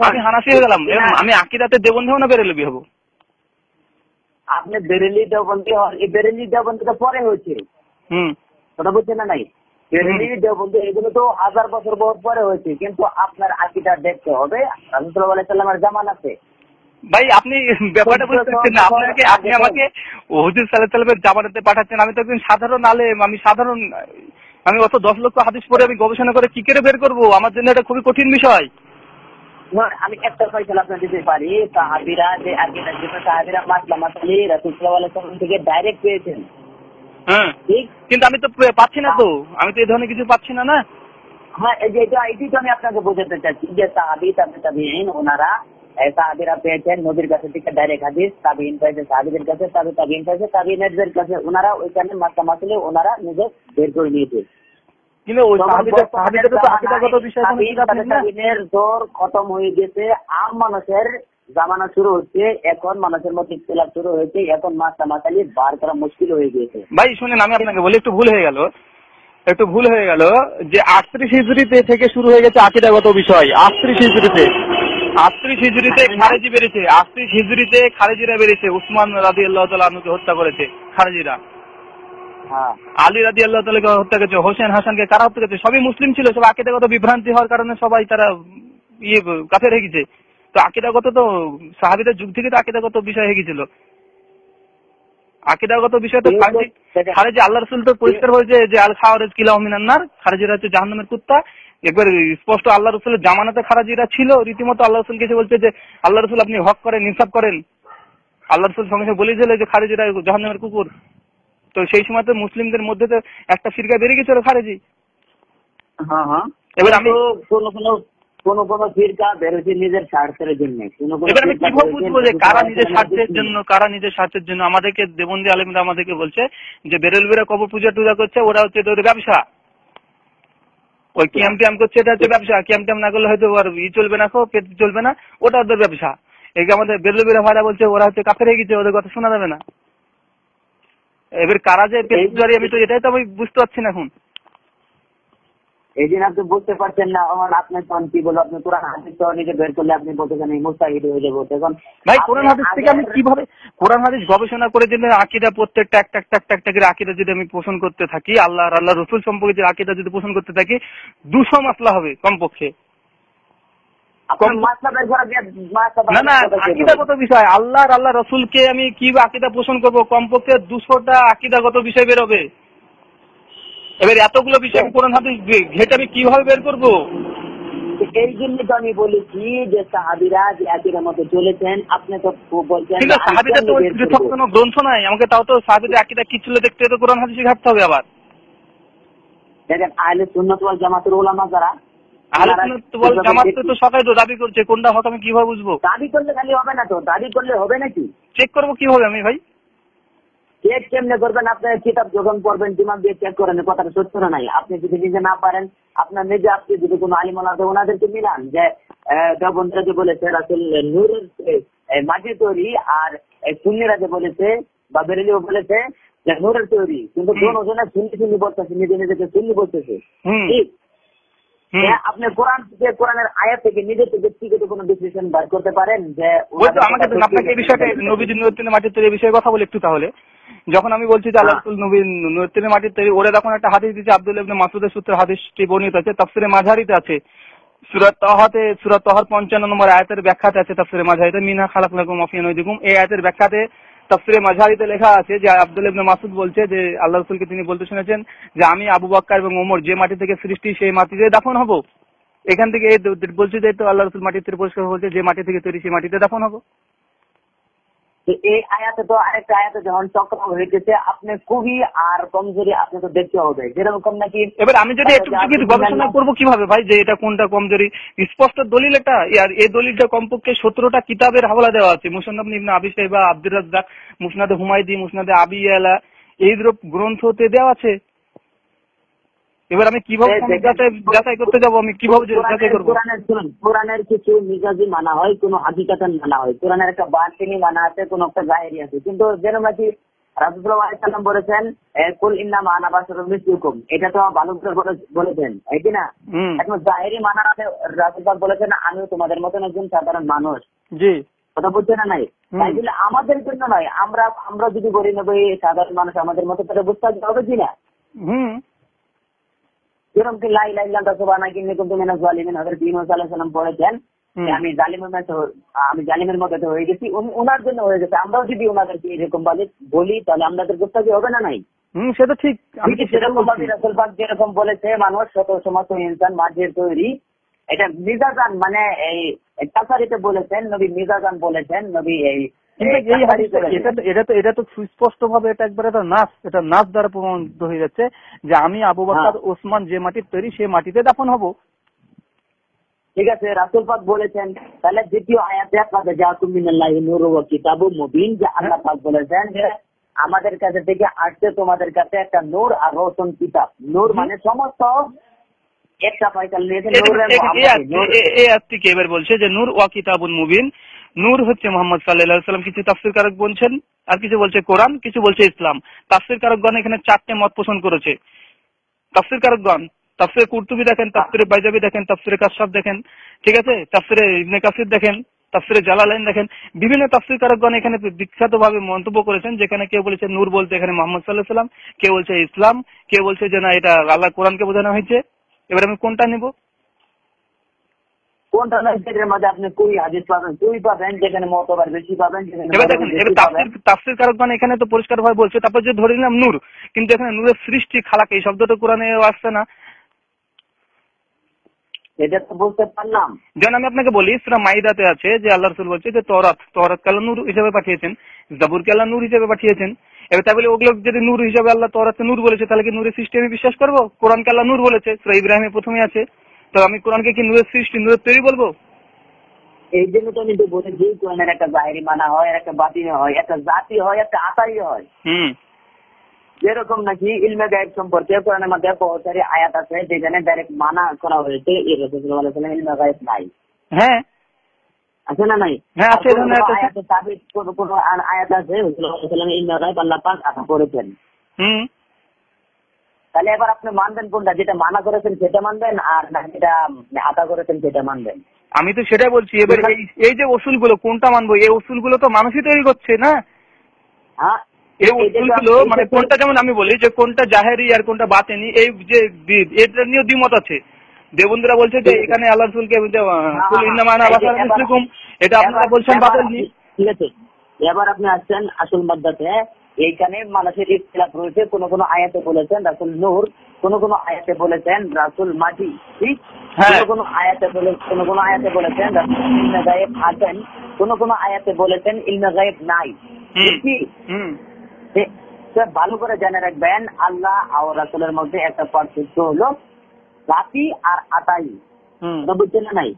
আমি হানাফি হয়ে গেলাম, আমি আকীদাতে দেবন্ধী হব না বেরেলভি হব? আপনি বেরেলি দেওবন্দি হন, এই বেরেলি দেওবন্দি তো পরে হয়েছে। ওটা বুঝছেন না নাই? বেরেলি দেওবন্দি এগুলো তো 1000 বছর পরে হয়েছে, কিন্তু আপনার আকীদা দেখতে হবে রাসূল সাল্লাল্লাহু আলাইহি ওয়াসাল্লামের জামানাতে। ভাই আপনি ব্যাপারটা বুঝতে পারছেন না, আপনি আমাকে হুজুর সাল্লাল্লাহু আলাইহি ওয়াসাল্লামের জামানাতে পাঠাচ্ছেন। আমি তো একজন সাধারণ আলেম, আমি অত 10 লক্ষ হাদিস পড়ে আমি গবেষণা করে কি করে বের করবো? আমার জন্য এটা খুবই কঠিন বিষয়। আমি একটা ফয়সালা আপনাকে দিতে পারি, সাহাবীরা যে আকীদা ছিল, সাহাবীরা মাসলা মাসালি রাসূল সাল্লাল্লাহু আলাইহি ওয়াসাল্লাম থেকে ডাইরেক্ট পেয়েছেন। হ্যাঁ, কিন্তু আমি তো পাচ্ছি না, তো আমি তো এই ধরনের কিছু পাচ্ছি না। না, হ্যাঁ, এটাই তো আমি আপনাকে বোঝাতে চাচ্ছি যে সাহাবী তাবিঈন ওনারা, সাহাবীরা পেয়েছেন নবীর কাছে থেকে ডাইরেক্ট হাদিস, তাবিঈন পেয়েছে সাহাবীদের কাছে, তাবিঈন পেয়েছে তাবিঈনদের কাছে, ওনারা ওইখানে মাসলা মাসালি ওনারা নিজে বের করে নিয়েছে। কিন্তু ওই সাহাবীদের দৌর খতম হয়ে গেছে, আম মানুষের জামানা শুরু হচ্ছে, এখন মানুষের মধ্যে ইখতিলাফ শুরু হয়েছে, এখন মাসলা মাসালি বার করা মুশকিল হয়ে গেছে। ভাই শুনেন, আমি আপনাকে বলি, একটু ভুল হয়ে গেল যে 38 হিজরিতে থেকে শুরু হয়ে গেছে আকীদাগত বিষয়। 38 হিজরিতে খারেজি বেরিয়েছে, 38 হিজরিতে খারেজিরা বেরিয়েছে। উসমান রাদিয়াল্লাহু তাআলা আনহুকে হত্যা করেছে খারেজিরা, আলী রাদিয়াল্লাহু তাআলাকে হত্যা করেছে, হোসেন হাসানকে কারা হত্যা করেছে? সবই মুসলিম ছিল, সব আকীদাগত বিভ্রান্তি হওয়ার কারণে সবাই তারা কাফের হয়ে গেছে। তো আকীদাগত তো সাহাবীদের যুগ থেকে তো আকীদাগত বিষয় হয়ে গেছিল। আকীদাগত বিষয় তো খারেজি, আল্লাহ রাসূল তো পরিষ্কার বলেছে যে আল খাওয়ারিজ কিলাহুম মিনান নার, খারেজিরা হচ্ছে জাহান্নামের কুত্তা। একবার স্পষ্ট আল্লাহ রাসূলের জামানাতে খারেজিরা ছিল, রীতিমতো আল্লাহ রাসূল কিছু বলছে যে আল্লাহ রাসূল আপনি হক করেন, ইনসাফ করেন। আল্লাহ রাসূল সঙ্গে সঙ্গে বলেছিল যে খারেজিরা জাহান্নামের কুকুর। তো সেই সময় তো মুসলিমদের মধ্যে তো একটা ফিরকা বেরিয়ে গেছিল খারেজি। এবার আমি কোন ফিরকা বেরোচ্ছে নিজের স্বার্থের জন্য। এবার আমি কিভাবে বুঝবো যে কারা নিজের স্বার্থের জন্য? আমাদেরকে দেবন্দী আলেমরা আমাদেরকে বলছে যে বেরেলভিরা কবর পূজা করছে, ওরা হচ্ছে ওদের ব্যবসা, ওই কিয়াম টিয়াম করছে, এটা হচ্ছে ব্যবসা। কিয়াম টিয়াম না করলে হয়তো আর চলবে না, পেট চলবে না, ওটা ওদের ব্যবসা। এই আমাদের বেরেলভিরা ভাইরা বলছে ওরা হচ্ছে কাফের হয়ে গেছে, ওদের কথা শোনা যাবে না। এবার কারা যে পেট পূজারি, আমি তো এটাই তো আমি বুঝতে পারছি না এখন। এই দিন আপনি বুঝতে পারছেন না, আপনার কি বলো, আপনি কোরআন হাদিস তো নিজে বের করলে আপনি বলতেছেন মুস্তাহিদ হয়ে যাবো। এখন ভাই কোরআন হাদিস থেকে আমি কিভাবে কোরআন হাদিস গবেষণা করে দিলে আকীদা প্রত্যেকটা একটা করে আকীদা যদি আমি পোষণ করতে থাকি, আল্লাহ রাসূল সম্পর্কে যে আকীদা যদি পোষণ করতে থাকি, 200 মাসলা হবে কমপক্ষে। না না, আকীদাগত বিষয়, আল্লাহ রাসূলকে আমি কি আকীদা পোষণ করবো, কমপক্ষে 200টা আকীদাগত বিষয় বের হবে। এবার এতগুলো বিষয় কোরআন হাদিস ঘেটে আমি কিভাবে বের করবো? এই জন্য তো আমি বলেছি যে সাহাবীরা যে আকীদার মধ্যে চলেছেন, আপনি তো বলছেন কিন্তু সাহাবীদের তো পৃথক কোনো গ্রন্থ নাই, আমাকে তাও তো সাহাবীদের আকীদা কি ছিল দেখতে তো কোরআন হাদিসে ঘাটতে হবে। আবার দেখেন আহলে সুন্নাত ওয়াল জামাতের উলামা যারা, আহলে সুন্নাত ওয়াল জামাত তো সবাই তো দাবি করছে, কোনটা হক আমি কিভাবে বুঝবো? দাবি করলে খালি হবে না, তো দাবি করলে হবে নাকি? চেক করবো কিভাবে আমি ভাই? চেক কেমনে করবেন? আপনার কিতাব যখন পড়বেন দিমাগ দিয়ে চেক করেন কথাটা সত্য না নাই। আপনি যদি নিজে না পারেন, আপনার নিজে আপনি যদি কোনো আলিম আছে ওনাদেরকে মিলান যে দেওবন্দীরা যে বলেছে রাসূল নূরের মাটি তৈরি, আর সুন্নিরা যে বলেছে বা বেরেলিও বলেছে যে নূরের তৈরি, কিন্তু দুজনে সুন্নি বলতেছে, নিজে নিজেকে সুন্নি বলতেছে। ঠিক, আপনি কোরআন থেকে, কোরআনের আয়াত থেকে নিজের ব্যক্তিগত কোনো ডিসিশন বার করতে পারেন যে আপনাকে এই বিষয়টা নবীর নূরের মাটির তৈরি বিষয়ে কথা বলে একটু। তাহলে যখন আমি বলছি যে আল্লাহ রাসূল নবীর নূরের মাটির তৈরি, ওরা তখন একটা হাদিস দিচ্ছে, আব্দুল্লাহ ইবনে মাসউদের সূত্রে হাদিসটি বর্ণিত আছে, তাফসিরে মাঝারিতে আছে, সূরা তাহার 55 নম্বর আয়াতের ব্যাখ্যাতে আছে, তাফসিরে মাঝারিতে, মিনহা খালাকনাকুম ওয়া ফিহা নুইদুকুম। এই আয়াতের ব্যাখ্যাতে তাফসিরে মাঝারিতে লেখা আছে যে আব্দুল্লাহ ইবনে মাসউদ বলছে যে আল্লাহ রাসূলকে তিনি বলতে শুনেছেন যে আমি আবু বকর এবং ওমর যে মাটি থেকে সৃষ্টি সেই মাটিতে দাফন হব। এখান থেকে বলছি যে তো আল্লাহ রসুল মাটি থেকে পরিষ্কার বলছে, যে মাটি থেকে তৈরি সেই মাটিতে দাফন হবো। এই আয়াতে তো আরেকটা আয়াতে যখন চক্র হয়ে গেছে, আপনি কবি আর কমজোরি আপনি তো দেখতে হবে, যেরকম নাকি। এবার আমি যদি একটু গবেষণা করবো কিভাবে ভাই যে এটা কোনটা কমজোরি? স্পষ্ট দলিল এটা, আর এই দলিলটা কমপক্ষে 17টা কিতাবের হাওলা দেওয়া আছে। মুসন্নাফ ইবনে আবি শাইবা, আব্দুর রাজ্জাক, মুসনাদে হুমায়দি, মুসনাদে আবি ইয়ালা, এইরূপ গ্রন্থতে দেওয়া আছে। এবার আমি কিভাবে যাচাই করতে যাবো? আমি কিভাবে যাচাই করবো? কোরআনের কিছু মিজাজি মানা হয়, কোন হাকিকাতান মানা হয়। কোরআনের একটা বাতিনি মানা আছে, কোন একটা জাহেরি আছে। কিন্তু যেরকম নাকি রাসূলুল্লাহ সাল্লাল্লাহু আলাইহি ওয়াসাল্লাম বলেছেন কুল ইন্নামা আনা বাশারুম মিসলুকুম, এটা তো ভালো করে বলেছেন, এই কি না? এখন জাহেরি মানা আছে, রাসূলুল্লাহ বলেছেন আমিও তোমাদের মতন একজন সাধারণ মানুষ। জি, কথা বলছে না নাই? তাই বলে আমাদের জন্য নয়, আমরা যদি বলি নেব সাধারণ মানুষ আমাদের মতো করে বুঝতে হবে কিনা। যেরকম কি লা ইলাহা ইল্লাল্লাহ সুবহানাকা ইন্নী কুনতু মিনাজ জালিমিন, হযরত ইউনূস আলাইহিস সালাম বলেছেন আমি জালিমের মধ্যে হয়ে গেছি, ওনার জন্য হয়ে গেছে। আমরাও যদি ওনাদেরকে এরকম বলি তাহলে আমাদের গুস্তাখি হবে না? নাই, সেটা ঠিক। আমি সেরকম ভাবে রাসূল পাক যেরকম বলেছে মানুষ শত সমস্ত ইনসান মাঝের তৈরি, এটা মিজাজান মানে এই তাসারিতে বলেছেন নবী, মিজাজান বলেছেন নবী। এটা তো সুস্পষ্ট ভাবে এটা একবারে এটা নাস দ্বারা প্রমাণিত হয়ে যাচ্ছে যে আমি আবু বকর ওসমান যে মাটির তৈরি সেই মাটিতে দাফন হব। ঠিক আছে, রাসূল পাক বলেছেন। তাহলে দ্বিতীয় আয়াতে কাদ জাআকুম মিনাল্লাহি নূরুন ওয়া কিতাবুম মুবিন, যে আল্লাহ পাক বলেছেন যে আমাদের কাছে থেকে আসছে তোমাদের কাছে একটা নূর আর রোশন কিতাব। নূর মানে সমস্ত একটা পয়সা নিয়েছে। এবার বলছে যে নূর ওয়া কিতাবুন মুবিন, নূর হচ্ছে মুহাম্মদ সাল্লাল্লাহু আলাইহি ওয়াসাল্লাম। কিছু তাফসীরকারক বলছেন, আর কিছু বলছে কোরআন, কিছু বলছে ইসলাম। তাফসীরকারকগণ এখানে 4টে মত পোষণ করেছে। তাফসীরকারকগণ তাফসীরে কুরতুবী দেখেন, তাফসীরে বাইজাবি দেখেন, তাফসীরে কাশফ দেখেন, ঠিক আছে, তাফসীরে ইবনে কাসির দেখেন, তাফসীরে জালালাইন দেখেন। বিভিন্ন তাফসীরকারকগণ এখানে বিখ্যাতভাবে মন্তব্য করেছেন, যেখানে কেউ বলেছে নূর বলতে এখানে মুহাম্মদ সাল্লাল্লাহু আলাইহি ওয়াসাল্লাম, কেউ বলছে ইসলাম, কেউ বলছে যে না এটা আল্লাহ কোরআনকে বোঝানো হয়েছে। এবার আমি কোনটা নেব? কোনটা নয় মধ্যে আপনি কুই হাদিস পাবেন, কুই পাবেন যেখানে মতবার বেশি পাবেন। এবার দেখেন, তাফসীরকারকগণ এখানে তো পরিষ্কারভাবে বলছে, তারপর যে ধরে নিলাম নূর, কিন্তু এখানে নূরের সৃষ্টি খালাক এই শব্দটা কোরআনে আসছে না। এটা তো বলতে পারলাম। যেমন আমি আপনাকে বলি সূরা মাইদাতে আছে যে আল্লাহ রাসূল বলছে যে তওরাতকে আল্লাহ নূর হিসেবে পাঠিয়েছেন, জাবুরকে আল্লাহ নূর হিসেবে পাঠিয়েছেন। এবার তাই বলে ওগুলো যদি নূর হিসেবে আল্লাহ তওরাতকে নূর বলেছে, তাহলে কি নূরের সৃষ্টি আমি বিশ্বাস করবো? কোরআনকে আল্লাহ নূর বলেছে, সূরা ইব্রাহিমে প্রথমে আছে, তো আমি কোরআনকে কি নূরের সৃষ্টি, নূরের তৈরি বলবো? এই জন্য তো আমি তো বলেছি কোরআনের একটা জাহিরি মানা হয়, একটা বাতিনি হয়, একটা জাতি হয়, একটা আতাই হয়। যেরকম নাকি ইলমে গায়েব সম্পর্কে কোরআনের মধ্যে বহুত সারি আয়াত আছে যেখানে ডাইরেক্ট মানা করা হয়েছে, এই রাসূল সাল্লাল্লাহু আলাইহি ওয়াসাল্লাম ইলমে গায়েব নাই। হ্যাঁ আছে না নাই? হ্যাঁ আছে। আয়াতে সাবিত কোন আয়াত আছে রাসূল সাল্লাল্লাহু আলাইহি ওয়াসাল্লাম ইলমে গায়েব আল্লাহ পাক আতা করেছেন। তাহলে এবার আপনি মানবেন কোনটা? যেটা মানা করেছেন সেটা মানবেন, আর না যেটা আতা করেছেন সেটা মানবেন? আমি তো সেটাই বলছি। এবার এই যে উসুলগুলো কোনটা মানবো? এই উসুলগুলো তো মানুষই তৈরি করছে না। হ্যাঁ, এই উসুলগুলো মানে কোনটা, যেমন আমি বলি যে কোনটা জাহেরি আর কোনটা বাতেনি, এই যে এটা নিয়ে দ্বিমত আছে। দেববন্ধুরা বলছে যে এখানে আল্লাহ রাসূলকে এটা আপনারা বলছেন বাতিল। ঠিক আছে, এবার আপনি আসছেন আসল মাদ্দাতে। এইখানে মানুষের ইখতিলাফ রয়েছে। কোন কোন আয়াতে বলেছেন রাসূল নূর, কোন কোন আয়াতে বলেছেন রাসূল মাটি, ঠিক? কোন কোন আয়াতে বলেছেন রাসূল ইলমে গায়েব আছেন, কোন কোন আয়াতে বলেছেন ইলমে গায়েব নাই। ভালো করে জেনে রাখবেন, আল্লাহ আর রাসূলের মধ্যে একটা পার্থক্য হলো জাতি আর আতাই। বুঝছেন না নাই?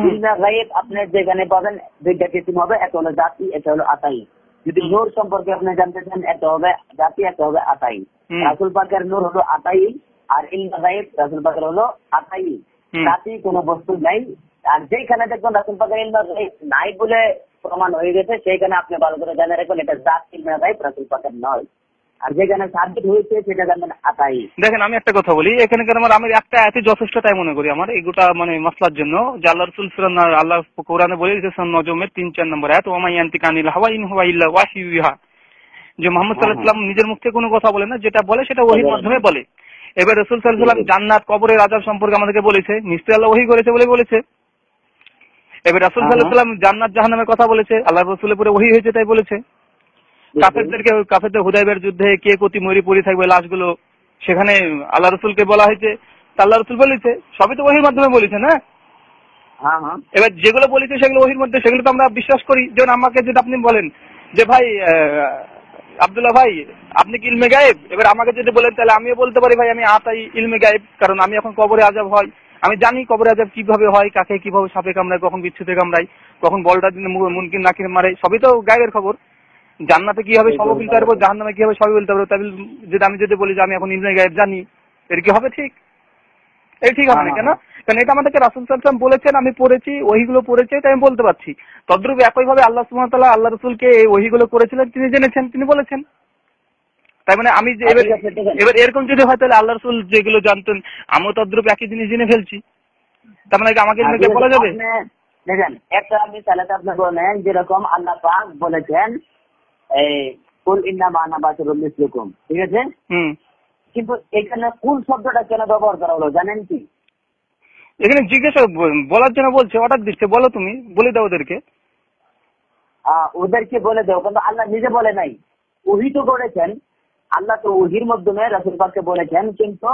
ইলমে গায়েব আপনি যেখানে পাবেন দুইটা কিসিম হবে, একটা হলো জাতি, একটা হলো আতাই। যদি নূর সম্পর্কে আপনি জানতে চান, একটা হবে জাতি, একটা হবে আতাই। রাসূল পাকের নূর হলো আতাই, আর ইলমে গায়েব রাসূল পাকের হলো আতাই। জাতি কোনো বস্তু নাই। আর যেখানে দেখবেন রাসূল পাকের ইলমে গায়েব নাই বলে প্রমাণ হয়ে গেছে, সেইখানে আপনি ভালো করে জেনে রাখবেন এটা জাতি, ইলমে গায়েব রাসূল পাকের নয়। আর যেখানে সাবিত হয়েছে সেটা জানবেন আতাই। দেখেন আমি একটা কথা বলি, এখানে আমি একটা আয়াতে যথেষ্ট তাই মনে করি আমার এগুটা মানে মাসলার জন্য, যে আল্লাহ রাসূল আল্লাহ কোরআনে বলে দিয়েছেন নজমের 3-4 নম্বর আয়াত, ওয়া মা ইয়ানতিকু আনিল হাওয়া ইন হুয়া ইল্লা ওয়াহয়ু ইউহা, যে মুহাম্মদ সাল্লাল্লাহু আলাইহি ওয়াসাল্লাম নিজের মুখ থেকে কোনো কথা বলে না, যেটা বলে সেটা ওহীর মাধ্যমে বলে। এবার রাসূল সাল্লাল্লাহু আলাইহি ওয়াসাল্লাম জান্নাত কবরের আযাব সম্পর্কে আমাদেরকে বলেছে, নিশ্চয়ই আল্লাহ ওহী করেছে বলে বলেছে। এবার রাসূল সাল্লাল্লাহু আলাইহি ওয়াসাল্লাম জান্নাত জাহান্নামের কথা বলেছে, আল্লাহর রাসূলের উপরে ওহী হয়েছে তাই বলেছে। কাফেরদের হুদায়বিয়ার যুদ্ধে কে কোটি মরি পড়ে থাকবে লাশগুলো, সেখানে আল্লাহ রাসূলকে বলা হয়েছে, আল্লাহ রাসূল বলেছে, সবই তো ওহীর মাধ্যমে বলেছে না। হ্যাঁ হ্যাঁ। এবার যেগুলো বলেছে সেগুলো ওহির মধ্যে, সেগুলো তো আমরা বিশ্বাস করি। যেমন আমাকে যদি আপনি বলেন যে ভাই আব্দুল্লাহ ভাই আপনি কি ইলমে গায়েব, এবার আমাকে যদি বলেন তাহলে আমিও বলতে পারি ভাই আমি আতাই ইলমে গায়েব, কারণ আমি এখন কবরে আজাব হয়, আমি জানি কবরে আজাব কিভাবে হয়, কাকে কিভাবে সাপে কামড়ায়, কখন বিচ্ছুতে কামড়ায়, কখন বলটা দিনে মুনকির নাকির মারে, সবই তো গায়েবের খবর। জান্নাতে কি হবে সবই বলতে পারবো, জাহান্নামে কি হবে সবই বলতে পারবো। তাহলে যদি আমি বলি যে আমি এখন ইলমে গায়েব জানি, এর কি হবে ঠিক? এই ঠিক হবে না কেন? কারণ এটা আমাদেরকে রাসূল সাল্লাল্লাহু আলাইহি ওয়াসাল্লাম বলেছেন, আমি পড়েছি, ওহীগুলো পড়েছি, তাই আমি বলতে পারছি। তদ্রূপ একইভাবে আল্লাহ সুবহানাহু ওয়া তাআলা আল্লাহ রাসূলকে এই ওহীগুলো করেছিলেন, তিনি জেনেছেন, তিনি বলেছেন। তাই মানে আমি যে এবার এরকম যদি হয় তাহলে আল্লাহ রাসূল যেগুলো জানতেন আমিও তদ্রূপ একই জিনিস জেনে ফেলছি, তার মানে আমাকে ইলমে বলা যাবে? দেখেন একটা মিসালাতে আপনি বলেন যেরকম আল্লাহ পাক বলেছেন এই কুল ইন্নামা আনা বাশারুম মিসলুকুম, ঠিক আছে? কিন্তু এখানে কুল শব্দটা কেন ব্যবহার করা হলো জানেন কি? এখানে জিজ্ঞাসা বলার জন্য বলছে, অর্ডার দিচ্ছে, বলো তুমি, বলে দাও ওদেরকে। ওদেরকে বলে দাও, কিন্তু আল্লাহ নিজে বলে নাই। ওহী তো করেছেন আল্লাহ, তো ওহীর মাধ্যমে রাসূল পাককে বলেছেন, কিন্তু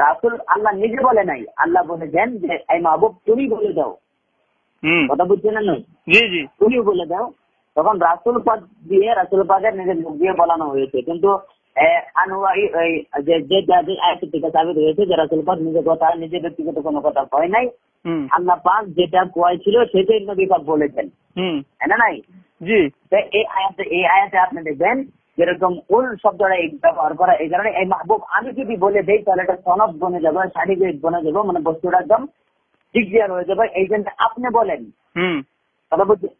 রাসূল আল্লাহ নিজে বলে নাই। আল্লাহ বলেছেন যে এই মাহবুব তুমি বলে দাও। কথা বুঝছেন না? জি জি, তুমি বলে দাও। তখন রাসূল পাক দিয়ে রাসূল পাকের নিজের মুখ দিয়ে বলানো হয়েছে, কিন্তু সাবিত হয়েছে যে রাসূল পাক নিজের কথা, নিজের ব্যক্তিগত কোনো কথা কয় নাই। আল্লাহ পাক যেটা কয়েছিল সেটাই নবী পাক বলেছেন, না নাই? জি। এই আয়াতে আপনি দেখবেন যেরকম কুল শব্দটা ব্যবহার করা, এই কারণে এই মাহবুব আমি যদি বলে দেই তাহলে এটা সনদ বনে যাবে, সার্টিফিকেট বনে যাবে, মানে বস্তুটা একদম ডিক্লিয়ার হয়ে যাবে। এই জন্য আপনি বলেন।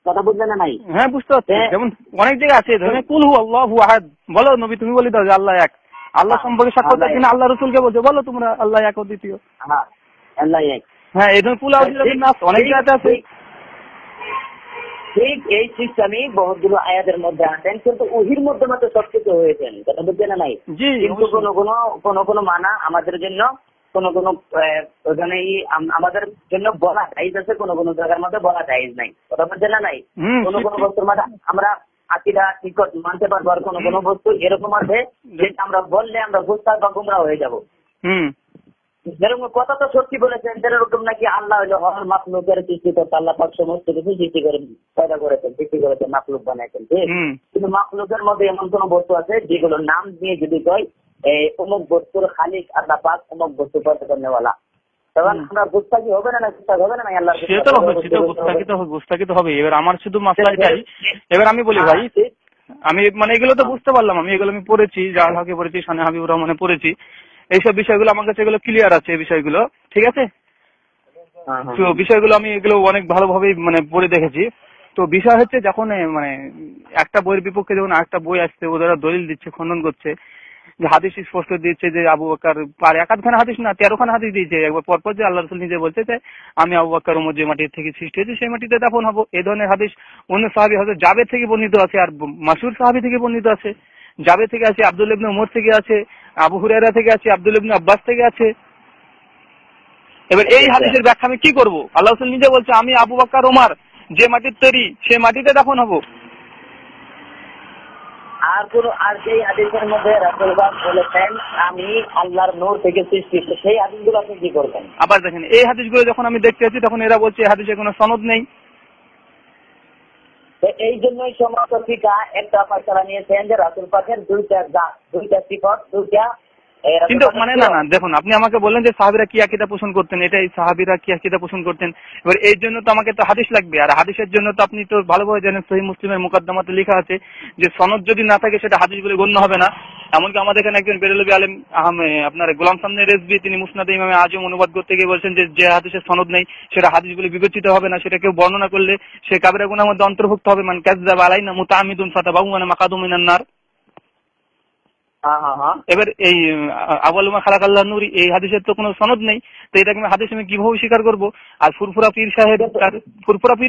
কথা বুঝলেন না? নাই? হ্যাঁ বুঝতে পারছি। যেমন অনেক জায়গা আছে ধরেন কুল হু আল্লাহু আহাদ, বলো নবী তুমি বলে দাও যে আল্লাহ এক। আল্লাহ সম্পর্কে সাক্ষ্য দেওয়ার জন্য আল্লাহ রাসূলকে বলছে বলো তোমরা আল্লাহ এক ও দ্বিতীয়। হ্যাঁ আল্লাহ এক। হ্যাঁ এই ধরনের কুল আউযু নাস অনেক জায়গাতে আছে। ঠিক এই সিস্টেমই বহুতগুলো আয়াতের মধ্যে আছেন, কিন্তু ওহীর মধ্যে মাত্র সবকিছু হয়েছেন। কথা বুঝছেন না? নাই? কিন্তু কোনো মানা আমাদের জন্য কোনো ওখানে আমাদের জন্য বলা জায়েজ আছে, কোনো জায়গার মধ্যে বলা জায়েজ নাই। কথা বুঝছেন না? নাই? কোনো বস্তুর মধ্যে আমরা আকীদা ঠিক মানতে পারবো, আর কোনো বস্তু এরকম আছে যেটা আমরা বললে আমরা গুস্তাখ বা গুমরাহ হয়ে যাব। যেরকম কথা তো সত্যি বলেছেন, যেরকম নাকি আল্লাহ হলো হর মাখলুকের সৃষ্টিকর্তা, আল্লাহ পাক সমস্ত কিছু সৃষ্টি করে পয়দা করেছেন, সৃষ্টি করেছেন, মাখলুক বানাইছেন, ঠিক? কিন্তু মাখলুকের মধ্যে এমন কোন বস্তু আছে যেগুলোর নাম দিয়ে যদি কয় অমুক বস্তুর খালিক আল্লাহ পাক, অমুক বস্তু পয়দা করনেওয়ালা, তখন আমরা গুস্তাখি হবে না? গুস্তাখ হবে না? আল্লাহ গুস্তাখি তো হবে। এবার আমার শুধু মাসলা এটাই। এবার আমি বলি ভাই, আমি মানে এগুলো তো বুঝতে পারলাম, এগুলো আমি পড়েছি, জাল হকে পড়েছি, শানে হাবিবুর রহমানে পড়েছি, এইসব বিষয়গুলো আমার কাছে এগুলো ক্লিয়ার আছে, এই বিষয়গুলো ঠিক আছে। তো বিষয়গুলো আমি এগুলো অনেক ভালোভাবে মানে পড়ে দেখেছি। তো বিষয় হচ্ছে যখন মানে একটা বইয়ের বিপক্ষে যখন একটা বই আসছে, ওরা দলিল দিচ্ছে, খণ্ডন করছে, যে হাদিস স্পষ্ট দিচ্ছে যে আবু বকর পার একাধখানা হাদিস না 13খানা হাদিস দিয়েছে একবার পরপর, যে আল্লাহ রাসূল নিজে বলছে যে আমি আবু বকর ওমর যে মাটির থেকে সৃষ্টি হয়েছে সেই মাটিতে দাফন হবো। এই ধরনের হাদিস অন্য সাহাবী হযরত জাবের থেকে বর্ণিত আছে, আর মাশহুর সাহাবী থেকে বর্ণিত আছে। জাবের থেকে আছে, আব্দুল্লাহ ইবনে ওমর থেকে আছে, আবু হুরায়রা থেকে আছে, আব্দুল্লাহ ইবনে আব্বাস থেকে আছে। এবার এই হাদিসের ব্যাখ্যা আমি কি করব? আল্লাহ রাসূল নিজে বলছে আমি আবু বকর ওমর যে মাটির তৈরি সেই মাটিতে দাফন হবো। আর যেই হাদিসের মধ্যে রাসূল পাক বলেছেন আমি আল্লাহর নূর থেকে সৃষ্টি, সেই হাদিসগুলো আপনি কি করবেন? আবার দেখেন এই হাদিসগুলো যখন আমি দেখতে আছি তখন এরা বলছে এই হাদিসে কোনো সনদ নেই। এই জন্যই সমস্ত ফিকা একটা ফয়সালা নিয়েছেন যে রাসূল পাকের দুইটা সিফাত, দুইটা। কিন্তু মানে না দেখুন, আপনি আমাকে বললেন যে সাহাবীরা কি আকীদা পোষণ করতেন, এটাই সাহাবীরা কি আকীদা পোষণ করতেন। এবার এই জন্য তো আমাকে তো হাদিস লাগবে, আর হাদিসের জন্য তো আপনি তো ভালোভাবে জানেন সহিহ মুসলিমের মুকদ্দমাতে লেখা আছে যে সনদ যদি না থাকে সেটা হাদিস বলে গণ্য হবে না। এমনকি আমাদের এখানে একজন বেরেলভী আলেম আপনার গোলাম সামনে রেজভী, তিনি মুসনাদে ইমামে আজম অনুবাদ করতে গিয়ে বলছেন যে হাদিসের সনদ নেই সেটা হাদিস বলে বিবেচিত হবে না, সেটা কেউ বর্ণনা করলে সে কাবিরা গুনাহের মধ্যে অন্তর্ভুক্ত হবে। মান কাযযাবা আলাইনা মুতাআম্মিদুন ফাতাবাওয়ানা মাকাদু মিনান নার। এবার এই আউয়ালু মা খালাকাল্লাহু নূরি এই হাদিসের তো কোনো সনদ নেই, তো এটাকে আমি হাদিস আমি কিভাবে স্বীকার করব? আর ফুরফুরা পীর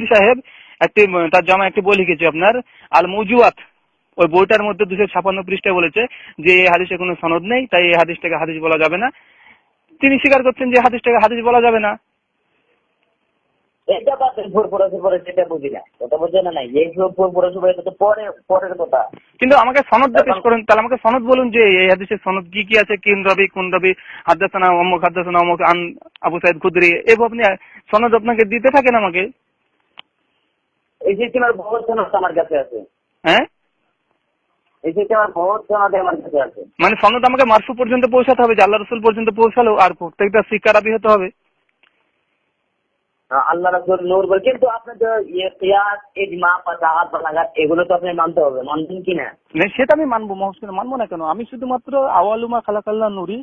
সাহেব একটি তার জামা একটি বই লিখেছে আপনার আল মওজুআত, ওই বইটার মধ্যে 256 পৃষ্ঠায় বলেছে যে এই হাদিসে কোনো সনদ নেই, তাই এই হাদিসটাকে হাদিস বলা যাবে না। তিনি স্বীকার করছেন যে হাদিসটাকে হাদিস বলা যাবে না। এটা বাতেন ফুরফুরা সেটা বুঝি না। কথা বুঝছেন না? নাই এই ফুরফুরা এটা তো পরের কথা। কিন্তু আমাকে সনদ পেশ করেন, তাহলে আমাকে সনদ বলুন যে এই হাদিসের সনদ কি কি আছে, কোন রবি হাদাসানা অমুক হাদাসানা অমুক আন আবু সাইদ খুদরি, এভাবে আপনি সনদ আপনাকে দিতে থাকেন আমাকে। এই সিস্টেমের বহুত সনদ আমার কাছে আছে। হ্যাঁ, এই সিস্টেমের বহুত সনদ আমার কাছে আছে। মানে সনদ আমাকে মারফু পর্যন্ত পৌঁছাতে হবে, যে আল্লাহ রসুল পর্যন্ত পৌঁছালো, আর প্রত্যেকটা শিক্ষা রাবি হতে হবে। আল্লাহ রাসূল নূর বল, কিন্তু আপনার যে কিয়াস, ইজমা, ফাতাওয়া, বালাগাত এগুলো তো আপনি মানতে হবে, মানবেন কিনা? সেটা আমি মানবো, মহসিন মানবো না কেন? আমি শুধুমাত্র আওয়ালুমা খালাকাল্লাহ নুরি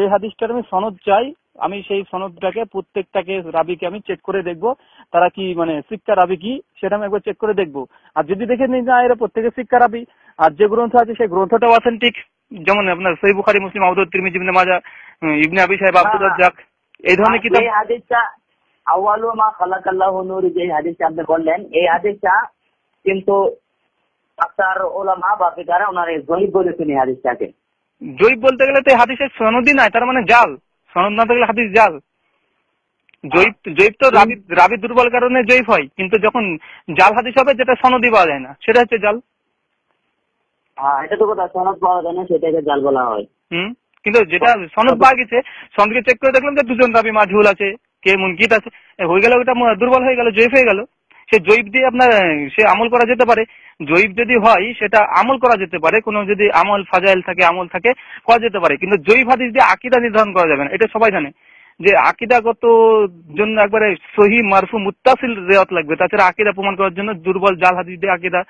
এই হাদিসটার আমি সনদ চাই। আমি সেই সনদটাকে প্রত্যেকটাকে রাবিকে আমি চেক করে দেখবো, তারা কি মানে শিক্ষা রাবি কি, সেটা আমি একবার চেক করে দেখবো। আর যদি দেখে নিই না এরা প্রত্যেকে শিক্ষা রাবি, আর যে গ্রন্থ আছে সেই গ্রন্থটাও অথেন্টিক, যেমন আপনার সহিহ বুখারী, মুসলিম, আবু দাউদ, তিরমিজি, ইবনে মাজাহ, ইবনে আবি শাইবা, আব্দুর রাজ্জাক, এই ধরনের কিতাব। এই হাদিসটা আওয়ালুমা খালাকাল্লাহু নূর, যে হাদিসটা আপনি বললেন, এই হাদিসটা কিন্তু আক্তার ওলামা বা ফিকারা ওনারা জয়ীফ বলেছেন এই হাদিসটাকে। জয়ীফ বলতে গেলে তো এই হাদিসের সনদই নাই, তার মানে জাল। সনদ না থাকলে হাদিস জাল। জয়ীফ তো রাবি দুর্বল কারণে জয়ীফ হয়, কিন্তু যখন জাল হাদিস হবে যেটা সনদই পাওয়া যায় না, সেটা হচ্ছে জাল। এটা তো কথা, সনদ পাওয়া যায় না সেটাকে জাল বলা হয়। কিন্তু যেটা সনদ পাওয়া গেছে, সনদকে চেক করে দেখলাম যে দুজন রাবি মাঝহুল আছে, কে মুনকিত আছে, হয়ে গেল ওটা দুর্বল হয়ে গেল, জয়ীফ হয়ে গেল। সে জয়ীফ দিয়ে আপনার সে আমল করা যেতে পারে। জয়ীফ যদি হয় সেটা আমল করা যেতে পারে, কোনো যদি আমল ফাজাইল থাকে, আমল থাকে, করা যেতে পারে। কিন্তু জয়ীফ হাদিস দিয়ে আকীদা নির্ধারণ করা যাবে না, এটা সবাই জানে। যে আকীদাগত জন্য একবারে সহিহ মারফু মুত্তাসিল রিওয়ায়াত লাগবে, তাছাড়া আকীদা প্রমাণ করার জন্য দুর্বল জাল হাদিস দিয়ে আকীদা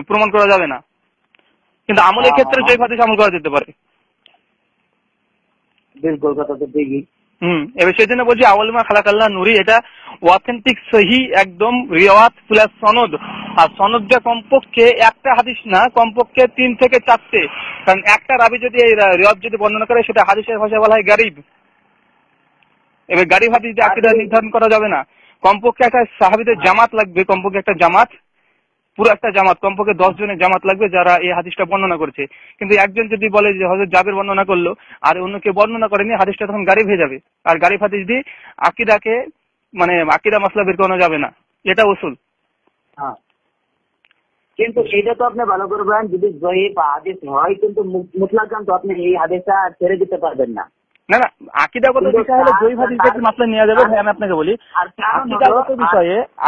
প্রমাণ করা যাবে না। কিন্তু আমলের ক্ষেত্রে জয়ীফ হাদিস আমল করা যেতে পারে। বিলকুল, কথা তো ঠিকই। এবার সেই জন্য বলছি আওয়ালুমা খালাকাল্লাহ নুরি এটা অথেন্টিক সহি একদম রিওয়ায়াত প্লাস সনদ। আর সনদটা কমপক্ষে একটা হাদিস না, কমপক্ষে 3 থেকে 4টে, কারণ একটা রাবি যদি এই রিওয়ায়াত যদি বর্ণনা করে সেটা হাদিসের ভাষায় বলা হয় গারিব। এবার গারিব হাদিস দিয়ে আকীদা নির্ধারণ করা যাবে না। কমপক্ষে একটা সাহাবীদের জামাত লাগবে, কমপক্ষে একটা জামাত, পুরো একটা জামাত, কমপক্ষে 10 জনের জামাত লাগবে যারা এই হাদিসটা বর্ণনা করেছে। কিন্তু একজন যদি বলে যে হযরত জাবের বর্ণনা করলো আর অন্য কেউ বর্ণনা করেনি, হাদিসটা তখন গারিব হয়ে যাবে। আর গারিব হাদিস দিয়ে আকীদাকে মানে আকীদা মাসলা বের করানো যাবে না, এটা উসুল। কিন্তু এটা তো আপনি ভালো করে বলেন, যদি জয়ীফ হাদিস হয় কিন্তু মুতলাকান তো আপনি এই হাদিসটা ছেড়ে দিতে পারবেন না। না না, আকীদাগত বিষয় হলে জয়ীফ হাদিস দিয়ে মাসলা নেওয়া যাবে। ভাই আমি আপনাকে বলি,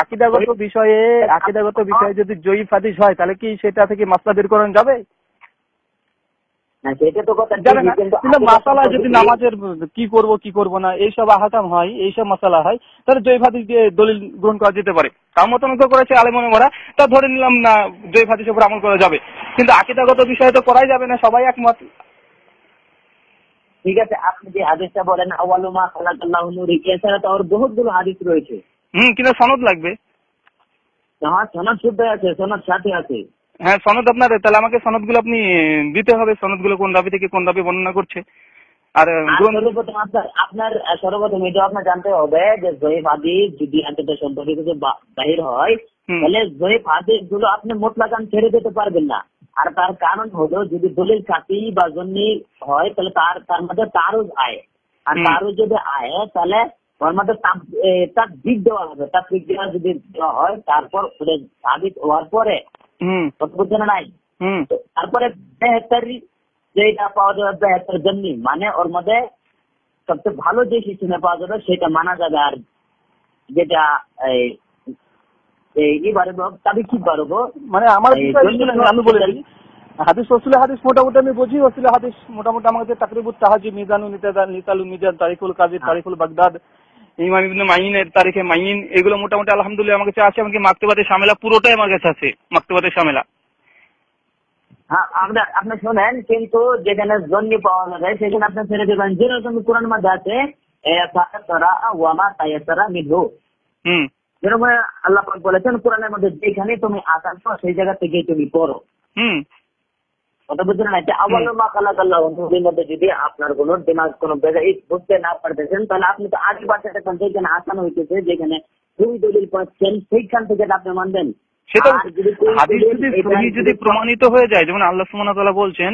আকীদাগত বিষয়ে যদি জয়ীফ হাদিস হয় তাহলে কি সেটা থেকে মাসলা বের করানো যাবে? সেটা তো কথা যাবে না। কিন্তু মাসালা যদি নামাজের কি করব না এইসব আহকাম হয়, এইসব মাসালা হয়, তাহলে জয়ীফ হাদিস দিয়ে দলিল গ্রহণ করা যেতে পারে। তার মতামত করেছে আলেমরা, তা ধরে নিলাম না জয়ীফ হাদিসের উপর আমল করা যাবে। কিন্তু আকীদাগত বিষয়ে তো করাই যাবে না, সবাই একমত। ঠিক আছে, আপনি যে হাদিসটা বলেন আওয়ালুমা খালাকাল্লাহু নূর, এছাড়া তো আর বহুতগুলো হাদিস রয়েছে। কিন্তু সনদ লাগবে। হ্যাঁ, সনদ শুদ্ধ আছে, সনদ সাথে আছে। হ্যাঁ, সনদ আপনার, তাহলে আমাকে সনদগুলো আপনি দিতে হবে, সনদগুলো কোন রাবি থেকে কোন রাবি বর্ণনা করছে। আর সর্বপ্রথম আপনার এটা আপনার জানতে হবে যে জয়ীফ হাদিস যদি হাদিসের সম্পর্কে কিছু বাহির হয়, তাহলে জয়ীফ হাদিস গুলো আপনি মুতলাকান ছেড়ে দিতে পারবেন না। আর তার কারণ হলো, যদি দলিল কাতি বা জন্নি হয় তাহলে তার মধ্যে তারুজ আয়, আর তারুজ যদি আয় তাহলে ওর মধ্যে তার দিক দেওয়া হবে। তার দিক দেওয়া যদি দেওয়া হয়, তারপর হাদিস হওয়ার পরে বুঝছে না নাই, তারপরে যেটা পাওয়া যাবে বেহতার জন্নি, মানে ওর মধ্যে সবচেয়ে ভালো যে সিস্টেমে পাওয়া যাবে সেটা মানা যাবে। আর যেটা মানে আমার আমি বলে দিই, হাদিস রসুল হাদিস মোটামুটি আমি বুঝি। রসুল হাদিস মোটামুটি আমাদের তাকরিবুত তাহাজি, মিজানুল নিতালুল মিজান, তারিকুল কাদির, তারিকুল বাগদাদ, ইমাম ইবনে মাইনের তারিখে মাইন, এগুলো মোটামুটি আলহামদুলিল্লাহ আমার কাছে আছে। এমনকি মাকতুবাতে শামিলা পুরোটাই আমার কাছে আছে, মাকতুবাতে শামিলা। হ্যাঁ, আপনি শোনেন, কিন্তু যেখানে জন্নি পাওয়া যাবে সেখানে আপনি ছেড়ে দেবেন। যেরকম কোরআন মধ্যে আছে যেরকম আল্লাহ পাক বলেছেন কোরআনের মধ্যে, যেখানে তুমি আসান সেই জায়গা থেকে তুমি পড়ো। কথা বুঝছেন না? আওয়ালুমা খালাকাল্লাহু নূরের মধ্যে যদি আপনার কোনো দিমাগ কোনো বুঝতে না পারতেছেন, তাহলে আপনি তো আগে বাচ্চাটা যেখানে আসান হইতেছে, যেখানে তুমি দলিল পাচ্ছেন সেইখান থেকে আপনি মানবেন। সেটা হাদিস যদি প্রমাণিত হয়ে যায়, যেমন আল্লাহ সুবহানাহু ওয়া তাআলা বলছেন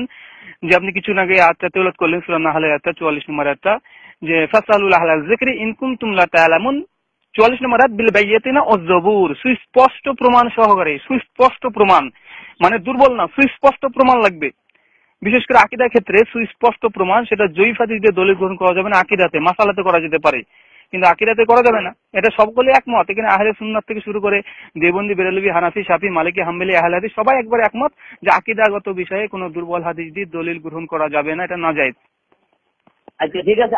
যে আপনি কিছু আগে আয়াতটা তেলাওয়াত করলেন, সূরা নাহলের আয়াতটা 44 নম্বর আয়াতটা, যে ফাসালুল আহলা যিকরি ইন কুনতুম লা তা'লামুন, 44 নম্বর আয়াত, বিল বাইয়িনাতিনা ওয়াজ জবুর, সুস্পষ্ট প্রমাণ সহকারে। সুস্পষ্ট প্রমাণ মানে দুর্বল না, সুস্পষ্ট প্রমাণ লাগবে। বিশেষ করে আকীদার ক্ষেত্রে সুস্পষ্ট প্রমাণ, সেটা জয়ীফ হাদিস দিয়ে দলিল গ্রহণ করা যাবে না, আকীদাতে মাসালাতে করা যেতে পারে কিন্তু আকীদাতে করা যাবে না। এটা সকলে একমত। এখানে আহলে সুন্নাত থেকে শুরু করে দেওবন্দি, বেরেলভী, হানাফি, শাফি, মালিকি, হাম্বলি, আহলে হাদিস সবাই একবার একমত যে আকীদাগত বিষয়ে কোনো দুর্বল হাদিস দিয়ে দলিল গ্রহণ করা যাবে না, এটা নাজায়েজ। আচ্ছা ঠিক আছে,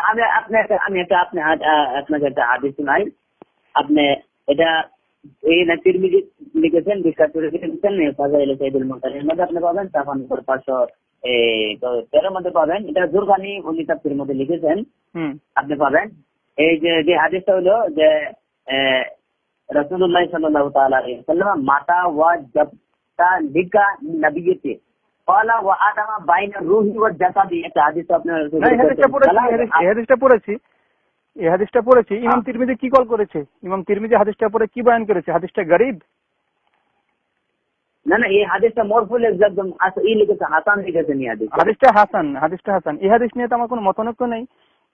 আপনাকে একটা হাদিস শোনাই। আপনি এটা এই তিরমিজি লিখেছেন, বিখ্যাত করে লিখেছেন ফাজাইল সাইদুল মুরসালিনের মধ্যে আপনি পাবেন, তখন 513 মধ্যে পাবেন। এটা জুরকানি উনি তাফসীরের মধ্যে লিখেছেন, আপনি পাবেন। এই যে হাদিসটা হলো যে রাসূলুল্লাহ সাল্লাল্লাহু তাআলা আলাইহি ওয়াসাল্লাম মাতা ওয়া জাবতা লিকা নবিয়্যতি ক্বালা ওয়া আদামা বাইনা রূহি ওয়া জাসাদি। এটা হাদিস আপনার এই হাদিসটা পড়েছি। ইমাম তিরমিজি কি কল করেছে? ইমাম তিরমিজি হাদিসটা পড়ে কি বয়ান করেছে? হাদিসটা গরীব না, এই হাদিসটা মরফুল একদম এই লিখেছে, হাসান লিখেছেন এই হাদিসটা হাসান। এই হাদিস নিয়ে তো আমার কোনো মতনৈক্য নেই।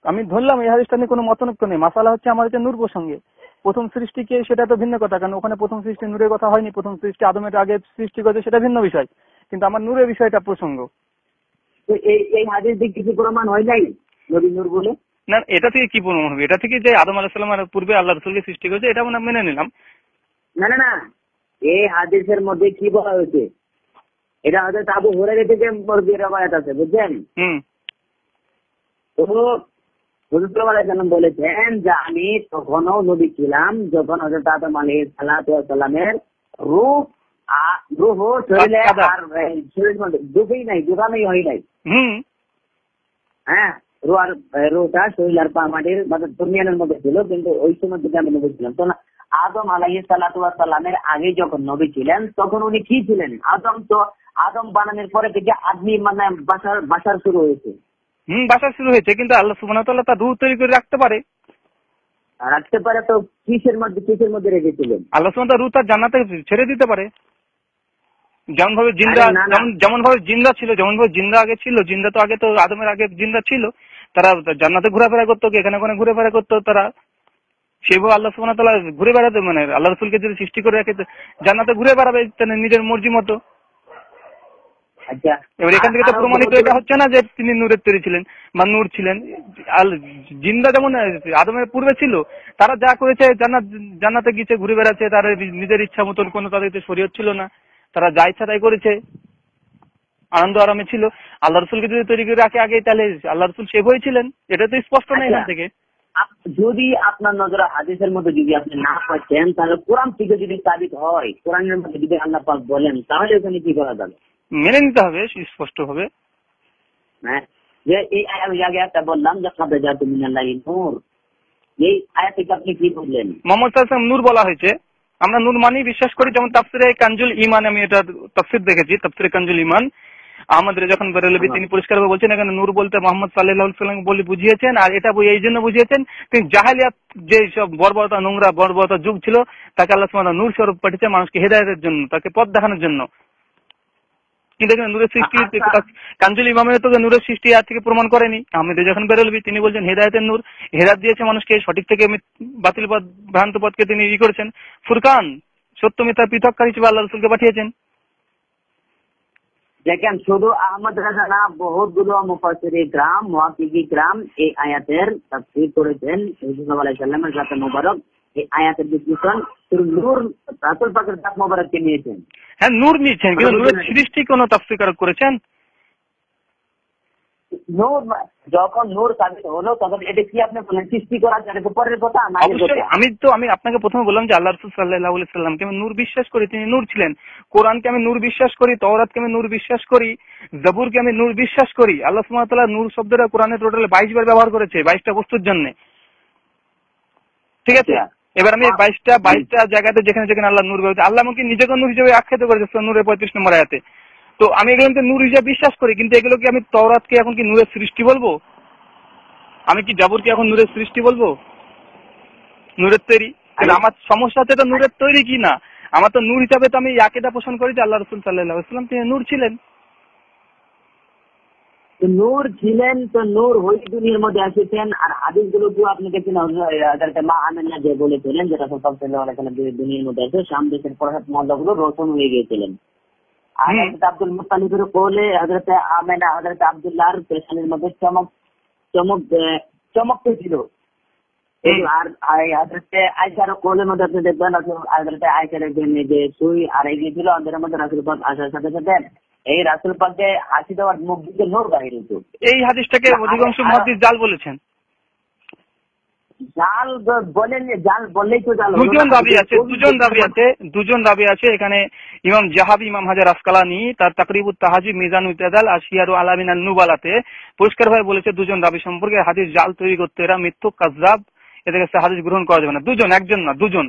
আমি ধরলাম এই হাদিসটা নিয়ে কোনো মতনৈক্য নেই। মাসালা হচ্ছে আমার এটা নূর প্রসঙ্গে। প্রথম সৃষ্টিকে সেটা তো ভিন্ন কথা, কারণ ওখানে প্রথম সৃষ্টি নূরের কথা হয়নি। প্রথম সৃষ্টি আদমের আগে সৃষ্টি করেছে, সেটা ভিন্ন বিষয়। কিন্তু আমার নূরের বিষয়টা প্রসঙ্গ। এই হাদিস দিক কিছু প্রমাণ হয় নাই নবী নূর বলে? না, এটা থেকে কি প্রমাণ হবে? এটা থেকে যে আদম আলাইহিস সালামের পূর্বে আল্লাহ রাসূলকে সৃষ্টি করেছে, এটা আমরা মেনে নিলাম। না, এই হাদিসের মধ্যে কি বলা হয়েছে? এটা হযরত আবু হুরায়রা থেকে মরবি রওয়ায়াত আছে, বুঝছেন? তো হুজুর সাল্লাল্লাহু আলাইহি ওয়াসাল্লাম বলেছেন যে আমি তখনও নবী ছিলাম যখন হযরত আদম আলাইহিস সালামের রূহ শরীরে আর শরীরের মধ্যে দুটোই হয় নাই। হ্যাঁ, রুহটা শরীর আর পা মাটির দুনিয়ার মধ্যে ছিল, কিন্তু ওই সময় থেকে আমি নবী ছিলাম। তো আদম আলাইহিস সালামের আগে যখন নবী ছিলেন তখন উনি কি ছিলেন? আদম বানানোর পরে থেকে আদমি মানে বাসার শুরু হয়েছে। বাসা শুরু হয়েছে, কিন্তু আল্লাহ সুবহানাহু ওয়া তাআলা তার রূহ তৈরি করে রাখতে পারে। তো কিসের মধ্যে রেখেছিলেন? আল্লাহ সুবহানাহু ওয়া তাআলা রূহ তার জান্নাতে ছেড়ে দিতে পারে। যেমন ভাবে জিন্দা ছিল, জিন্দা আগে ছিল। জিন্দা তো আগে তো আদমের আগে জিন্দা ছিল। তারা জান্নাতে ঘোরাফেরা করতো, এখানে ওখানে ঘুরেফেরা করতো তারা। সেভাবে আল্লাহ সুবহানাহু ওয়া তাআলা ঘুরে বেড়াতে, মানে আল্লাহ রাসূলকে যদি সৃষ্টি করে রাখে জান্নাতে ঘুরে বেড়াবে নিজের মর্জি মতো। আচ্ছা, এবার এখান থেকে তো প্রমাণিত এটা হচ্ছে না যে তিনি নূরের তৈরি ছিলেন বা নূর ছিলেন। জিন্দা যেমন আদমের পূর্বে ছিল, তারা যা করেছে জান্নাতে গিয়েছে, ঘুরে বেড়াচ্ছে, তারা নিজের ইচ্ছা মতন, কোনো তাদের শরীয়ত ছিল না, তারা যা ইচ্ছা তাই করেছে, আনন্দ আরামে ছিল। আল্লাহ রাসূলকে যদি তৈরি করে রাখে আগে, তাহলে আল্লাহ রাসূল সেভাবেই ছিলেন, এটা তো স্পষ্ট না এখান থেকে। যদি আপনার নজরে হাদিসের মধ্যে যদি আপনি না পাচ্ছেন, তাহলে কোরআন থেকে যদি সাবিত হয়, কোরআনের মধ্যে যদি আল্লাহ পাক বলেন, তাহলে ওখানে কি করা যাবে? মেনে নিতে হবে স্পষ্ট হবে। হ্যাঁ, যে এই আয়াতটা বললাম যে কাদা জাতু মিনাল্লাহি নূর, এই আয়াত থেকে আপনি কি বললেন? মুহাম্মদ সাল্লাল্লাহু আলাইহি ওয়াসাল্লাম নূর বলা হয়েছে, আমরা নূর মানি, বিশ্বাস করি। যেমন তাফসিরে কানজুল ঈমান, আমি এটা তাফসির দেখেছি, তাফসিরে কানজুল ঈমান আহমদ রেজা খান বেরেলভী তিনি পরিষ্কারভাবে বলছেন, এখানে নূর বলতে মুহাম্মদ সাল্লাল্লাহু আলাইহি ওয়াসাল্লাম বলে বুঝিয়েছেন। আর এটা এই জন্য বুঝিয়েছেন, তিনি জাহেলিয়াত যে সব বর্বরতা, নোংরা বর্বরতা যুগ ছিল, তাকে আল্লাহ সুবহানাহু ওয়া তাআলা নূর স্বরূপ পাঠিয়েছে মানুষকে হেদায়েতের জন্য, তাকে পথ দেখানোর জন্য। কিন্তু এখানে নূরের সৃষ্টি, কানজুল ইমামের তো নূরের সৃষ্টি আর থেকে প্রমাণ করেনি। আহমদ রেজা খান বেরেলভী তিনি বলছেন হেদায়েতের নূর, হেদায়েত দিয়েছে মানুষকে, সঠিক থেকে বাতিল পথ, ভ্রান্ত পথকে তিনি করেছেন। ফুরকান, সত্য মিথ্যার পৃথককারী হিসেবে আল্লাহ রাসূলকে পাঠিয়েছেন। দেখেন, শুধু আহমদ রাজা না, বহুতগুলো মুফাসসিরে কিরাম, মুহাক্কিকি কিরাম এই আয়াতের তাফসীর করেছেন। সাল্লাল্লাহু আলাইহি ওয়াসাল্লামের জাত মুবারক এই আয়াতের বিশ্লেষণ শুধু নূর রাসূল পাকের জাত মুবারককে নিয়েছেন। হ্যাঁ, নূর নিয়েছেন, কিন্তু নূরের সৃষ্টি কোন তাফসীরকারক করেছেন? নূর যখন নূর সাবিত হলো, তখন এটা কি আপনি বলেন সৃষ্টি করার জন্য পরের কথা না? অবশ্যই। আমি আপনাকে প্রথমে বললাম যে আল্লাহ রাসূল সাল্লাল্লাহু আলাইহি ওয়াসাল্লামকে আমি নূর বিশ্বাস করি, তিনি নূর ছিলেন। কোরআনকে আমি নূর বিশ্বাস করি, তাওরাতকে আমি নূর বিশ্বাস করি, জবুরকে আমি নূর বিশ্বাস করি। আল্লাহ সুবহানাহু ওয়া তাআলা নূর শব্দটা কোরআনে টোটাল 22 বার ব্যবহার করেছে, 22টা বস্তুর জন্য। ঠিক আছে, এবার আমি 22টা জায়গাতে যেখানে আল্লাহ নূর বলেছে, আল্লাহ আমাকে নিজেকে নূর হিসেবে আখ্যায়িত করেছে সূরা নূরের 35 নম্বর আয়াতে। তো আমি এগুলোকে নূর হিসেবে বিশ্বাস করি, কিন্তু এগুলোকে আমি তাওরাতকে এখন কি নূরের সৃষ্টি বলবো? আমি কি জাবুরকে এখন নূরের সৃষ্টি বলবো, নূরের তৈরি? আমার সমস্যা হচ্ছে এটা নূরের তৈরি কি না। আমার তো নূর হিসাবে তো আমি আকীদা পোষণ করি যে আল্লাহ রাসূল সাল্লাল্লাহু আলাইহি ওয়াসাল্লাম তিনি নূর ছিলেন। নূর ছিলেন, তো নূর হয়ে দুনিয়ার মধ্যে এসেছেন। আর হাদিসগুলো কি আপনি দেখেন, মা আমেনা যে বলেছিলেন যে রাসূল সাল্লাল্লাহু আলাইহি ওয়াসাল্লাম দুনিয়ার মধ্যে এসে শাম দেশের প্রসাদ মহল্লাগুলো রোশন হয়ে গিয়েছিলেন। আর হযরত আব্দুল মুত্তালিবের কোলে হযরত আমেনা হযরত আব্দুল্লাহর পেছনের মধ্যে চমকতে ছিল। আর হযরত আয়েশার কোলের মধ্যে আপনি দেখবেন হযরত আয়েশার যে সুই আড়াই গিয়েছিল আমাদের মধ্যে রাসূল পাক আসার সাথে সাথে এই রাসূল পাককে হাসি দেওয়ার মুখ থেকে নূর বাহির হতো। এই হাদিসটাকে অধিকাংশ মুহাদ্দিস জাল বলেছেন। জাল বলেননি, জাল বললেই তো জাল। দুজন দাবি আছে এখানে। ইমাম জাহাবি, ইমাম হাজার আসকালানি তার তাকরিবুত তাহাজিব, মিজানুল ইতিদাল আর শিয়ারু আলামিন আন-নুবালাতে পরিষ্কারভাবে বলেছে দুজন দাবি সম্পর্কে হাদিস জাল তৈরি করতে, এরা মিথ্যুক কাযযাব, এদের কাছে হাদিস গ্রহণ করা যাবে না। দুজন, একজন না, দুজন।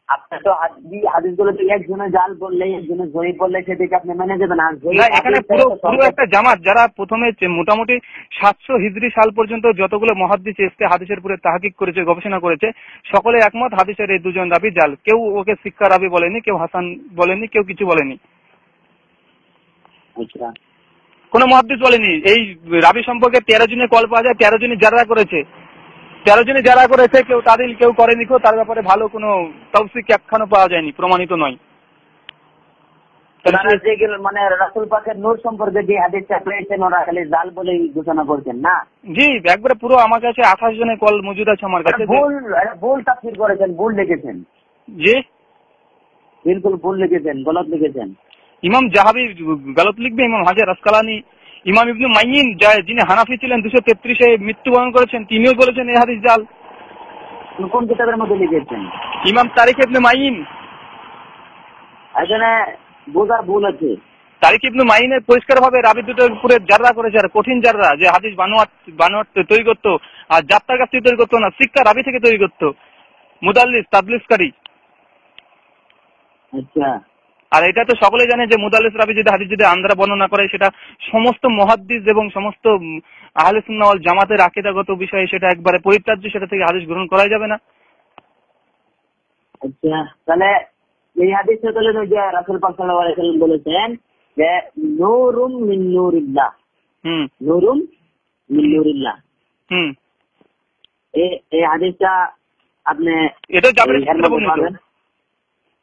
আপনার তো হাদিসগুলো তো একজনে জাল বললে একজনে জয়ীফ বললে সেটাকে আপনি মেনে যাবেন। না, এখানে পুরো একটা জামাত যারা প্রথমে মোটামুটি 700 হিজরি সাল পর্যন্ত যতগুলো মুহাদ্দিস এসে হাদিসের উপরে তাহকিক করেছে, গবেষণা করেছে, সকলে একমত হাদিসের এই দুজন রাবি জাল। কেউ ওকে সিক্কা রাবি বলেনি, কেউ হাসান বলেনি, কেউ কিছু বলেনি। কোন মুহাদ্দিস বলেনি। এই রাবি সম্পর্কে 13 জনের কল পাওয়া যায়, 13 জনই জাররা করেছে। 13 জনই যারা করেছে, কেউ তাদিল, কেউ করেনি, কেউ তার ব্যাপারে ভালো কোনো তাওসিক একখানো পাওয়া যায়নি, প্রমাণিত নয়। মানে রাসূল পাকের নূর সম্পর্কে যে হাদিসটা পেয়েছেন ওরা খালি জাল বলেই ঘোষণা করছেন না? জি, একবারে পুরো আমার কাছে 28 জনের কল মজুদ আছে আমার কাছে। ভুল তাফসীর করেছেন, ভুল লিখেছেন। জি, বিলকুল ভুল লিখেছেন, গলত লিখেছেন। ইমাম জাহাবি গলত লিখবে, ইমাম হাজার আসকালানি, ইমাম ইবনে মাইন যিনি হানাফি ছিলেন 233-এ মৃত্যুবরণ করেছেন, তিনিও বলেছেন এই হাদিস জাল। কোন কিতাবের মধ্যে লিখেছেন? ইমাম তারিখ ইবনে মাইন। এখানে বোঝার ভুল আছে। তারিখ ইবনে মাইনের পরিষ্কারভাবে রাবি দুটোর উপরে জাররা করেছে, আর কঠিন জাররা, যে হাদিস বানোয়াট তৈরি করতো, আর যাত্রার কাছ থেকে তৈরি করতো না, সিক্কা রাবি থেকে তৈরি করতো, মুদাল্লিস, তাদলিসকারী। আচ্ছা। আর এটা তো সকলে জানে যে মুদাল্লিস রাবি যদি হাদিস যদি আন্দ্রা বর্ণনা করে, সেটা সমস্ত মুহাদ্দিস এবং সমস্ত আহলে সুন্নাহ ওয়াল জামাতের আকীদাগত বিষয়ে সেটা একবারে পরিত্যাজ্য, সেটা থেকে হাদিস গ্রহণ করা যাবে না। আচ্ছা, তাহলে এই হাদিসটা তাহলে যে রাসূল পাক সাল্লাল্লাহু আলাইহি ওয়াসাল্লাম বলেছেন যে নূরুম মিন নূরিল্লাহ, নূরুম মিন নূরিল্লাহ, এই হাদিসটা আপনি এটা জাবেরের সূত্রে বর্ণিত।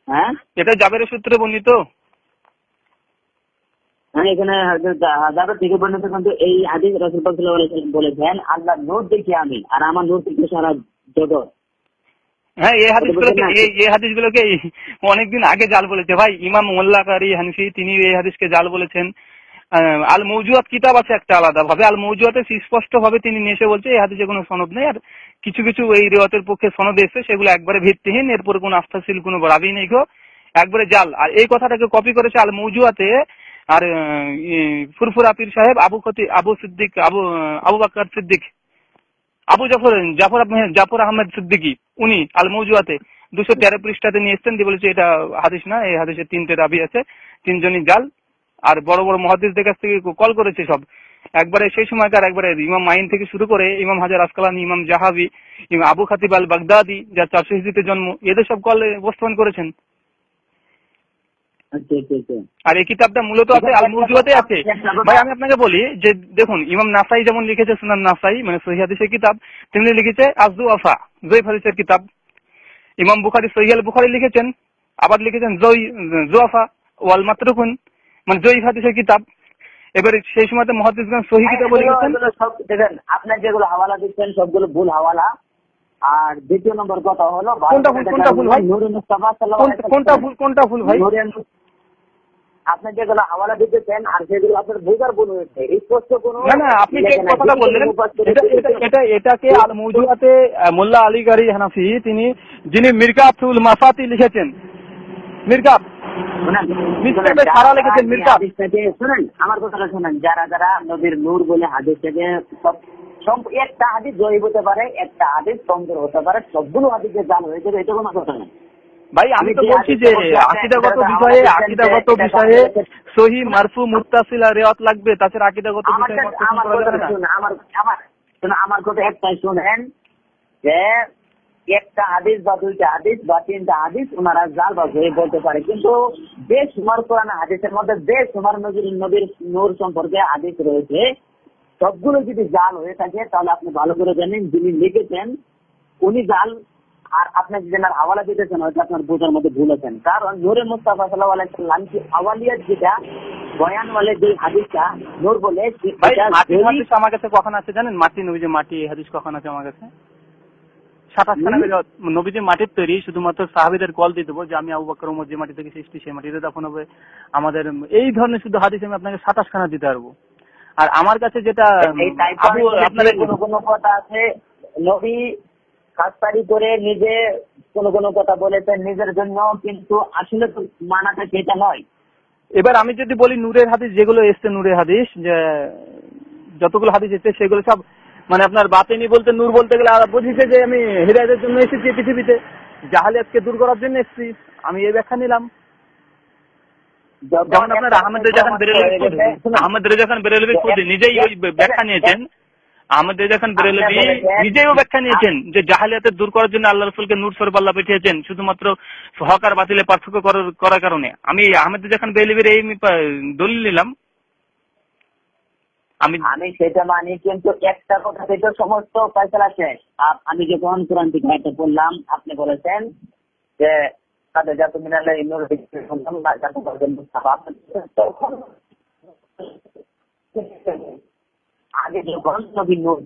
হ্যাঁ, এটা জাবেরের সূত্রে বর্ণিত। হ্যাঁ, এখানে জাবের থেকে বর্ণিত। কিন্তু এই হাদিস রাসূল পাক সাল্লাল্লাহু আলাইহি ওয়াসাল্লাম বলেছেন আল্লাহ নূর দেখি আমি, আর আমার নূর থেকে সারা জগৎ। হ্যাঁ, এই হাদিসগুলোকে অনেকদিন আগে জাল বলেছে ভাই। ইমাম মোল্লা কারি হানফি তিনি এই হাদিসকে জাল বলেছেন। আল মৌজুয়াত কিতাব আছে একটা আলাদা ভাবে, আল মৌজুয়াতে স্পষ্ট ভাবে তিনি নিয়ে এসে বলছে এই হাদিসে কোনো সনদ নেই, আর কিছু কিছু এই রিওয়ায়াতের পক্ষে সনদ এসে সেগুলো একবারে ভিত্তিহীন, এরপর কোনো আস্থাশীল কোনো রাবি নেই, একবারে জাল। আর এই কথাটাকে কপি করেছে আল মৌজুয়াতে আর ফুরফুরা পীর সাহেব, আবু বকর সিদ্দিক, জাফর আহমেদ সিদ্দিকী, উনি আল মৌজুয়াতে 213 পৃষ্ঠাতে নিয়ে এসছেন, দিয়ে বলেছে এটা হাদিস না, এই হাদিসে 3টে রাবি আছে, 3 জনই জাল। আর বড় বড় মুহাদ্দিসদের কাছ থেকে কল করেছে সব, একবারে সেই সময়কার একবারে ইমাম মাইন থেকে শুরু করে ইমাম হাজার আসকালানি, ইমাম জাহাবি, ইমাম আবু খাতিব আল বাগদাদি যার 400 হিজরিতে জন্ম, এদের সব কল উপস্থাপন করেছেন। আর এই কিতাবটা মূলত আছে আল মৌজুয়াতে আছে। ভাই আমি আপনাকে বলি যে দেখুন, ইমাম নাসাই যেমন লিখেছে সুনান নাসাই, মানে সহিহ হাদিসের কিতাব, তেমনি লিখেছে আজ-যুআফা, জয়ীফ হাদিসের কিতাব। ইমাম বুখারী সহিহ আল বুখারী লিখেছেন, আবার লিখেছেন যুআফা ওয়াল মাতরুকুন, মানে জয়ীফ হাদিসের কিতাব। এবারে সেই সময়তে মুহাদ্দিসগণ সহিহ কিতাব লিখেছেন। দেখেন আপনার যেগুলো হাওয়ালা দিচ্ছেন সবগুলো ভুল হাওয়ালা। আর দ্বিতীয় নম্বর কথা হলো কোনটা ভুল ভাই? কোনটা ভুল ভাই? আপনি যেগুলো হাওয়ালা দিতেছেন আর সেগুলো আপনার বোঝার ভুল হয়েছে, স্পষ্ট কোনো না। আপনি যে কথাটা বললেন এটাকে আল মৌজুয়াতে মোল্লা আলী গারি হানাফি যিনি মিরকাতুল মাফাতি লিখেছেন, শুনেন আমার কথাটা শুনেন, যারা নবীর নূর বলে হাদিস থেকে একটা হাদিস জয়ীব হতে পারে, একটা হাদিস কমজোর হতে পারে, সবগুলো হাদিসে জাল হয়ে যাবে, এটা কোনো কথা নেই ভাই। আমি তো বলছি যে আকীদাগত বিষয়ে সহিহ, মারফু, মুত্তাসিল আর রিওয়ায়াত লাগবে, তাছাড়া আকীদাগত বিষয়ে আমার কথা একটাই শুনেন যে একটা হাদিস বা দুইটা হাদিস বা তিনটা হাদিস ওনারা জাল বা জয়ীব বলতে পারে, কিন্তু বেশুমার কোরআন হাদিসের মধ্যে বেশুমার নবীর নূর সম্পর্কে হাদিস রয়েছে, সবগুলো যদি জাল হয়ে থাকে তাহলে আপনি ভালো করে জানেন যিনি লিখেছেন উনি জাল, আর আপনি যেনার হাওয়ালা দিতেছেন হয়তো আপনার বোঝার মধ্যে ভুল আছেন, কারণ নূরে মুস্তাফা সাল্লাল্লাহু আলাইহি ওয়াসাল্লাম কি আওয়ালিয়াত যেটা বয়ান বলে যে হাদিসটা নূর বলে ভাই মাটির হাদিস আমার কাছে কখন আছে জানেন? মাটি নবীজি মাটি হাদিস কখন আছে আমার কাছে? 27খানা নবীজি মাটির তৈরি, শুধুমাত্র সাহাবীদের কল দিয়ে দেবো যে আমি আবু বকর ওমর যে মাটি থেকে সৃষ্টি সেই মাটিতে তখন হবে আমাদের, এই ধরনের শুধু হাদিস আমি আপনাকে 27খানা দিতে পারবো। আর আমার কাছে যেটা আপনাদের কোনো কথা আছে নবী কাজটারি করে নিজে কোনো কথা বলেছেন নিজের জন্য, কিন্তু আসলে তো মানাটা সেটা নয়। এবার আমি যদি বলি নূরের হাদিস যেগুলো এসছে, নূরের হাদিস যে যতগুলো হাদিস এসছে সেগুলো সব মানে আপনার বাতেনি বলতে নূর বলতে গেলে বুঝিছে যে আমি হিদায়াতের জন্য এসেছি পৃথিবীতে, জাহালিয়াতকে দূর করার জন্য এসেছি, আমি এই ব্যাখ্যা নিলাম। যেমন আপনার আহমদ রেজা খান বেরেলভি খুদ নিজেই ওই ব্যাখ্যা নিয়েছেন, আহমদ রেজা খান বেরেলভি নিজেই ও ব্যাখ্যা নিয়েছেন যে জাহালিয়াতের দূর করার জন্য আল্লাহ রাসূলকে নূর স্বরূপ আল্লাহ পাঠিয়েছেন, শুধুমাত্র হক আর বাতিলে পার্থক্য করার কারণে। আমি আহমদ রেজা খান বেরেলভির এই দলিল নিলাম। আমি সেটা মানি, কিন্তু একটা কথা থেকে সমস্ত ফয়সালা শেষ। আমি যখন কোরআন থেকে একটা বললাম, আপনি বলেছেন যে আগে যখন নবী নূর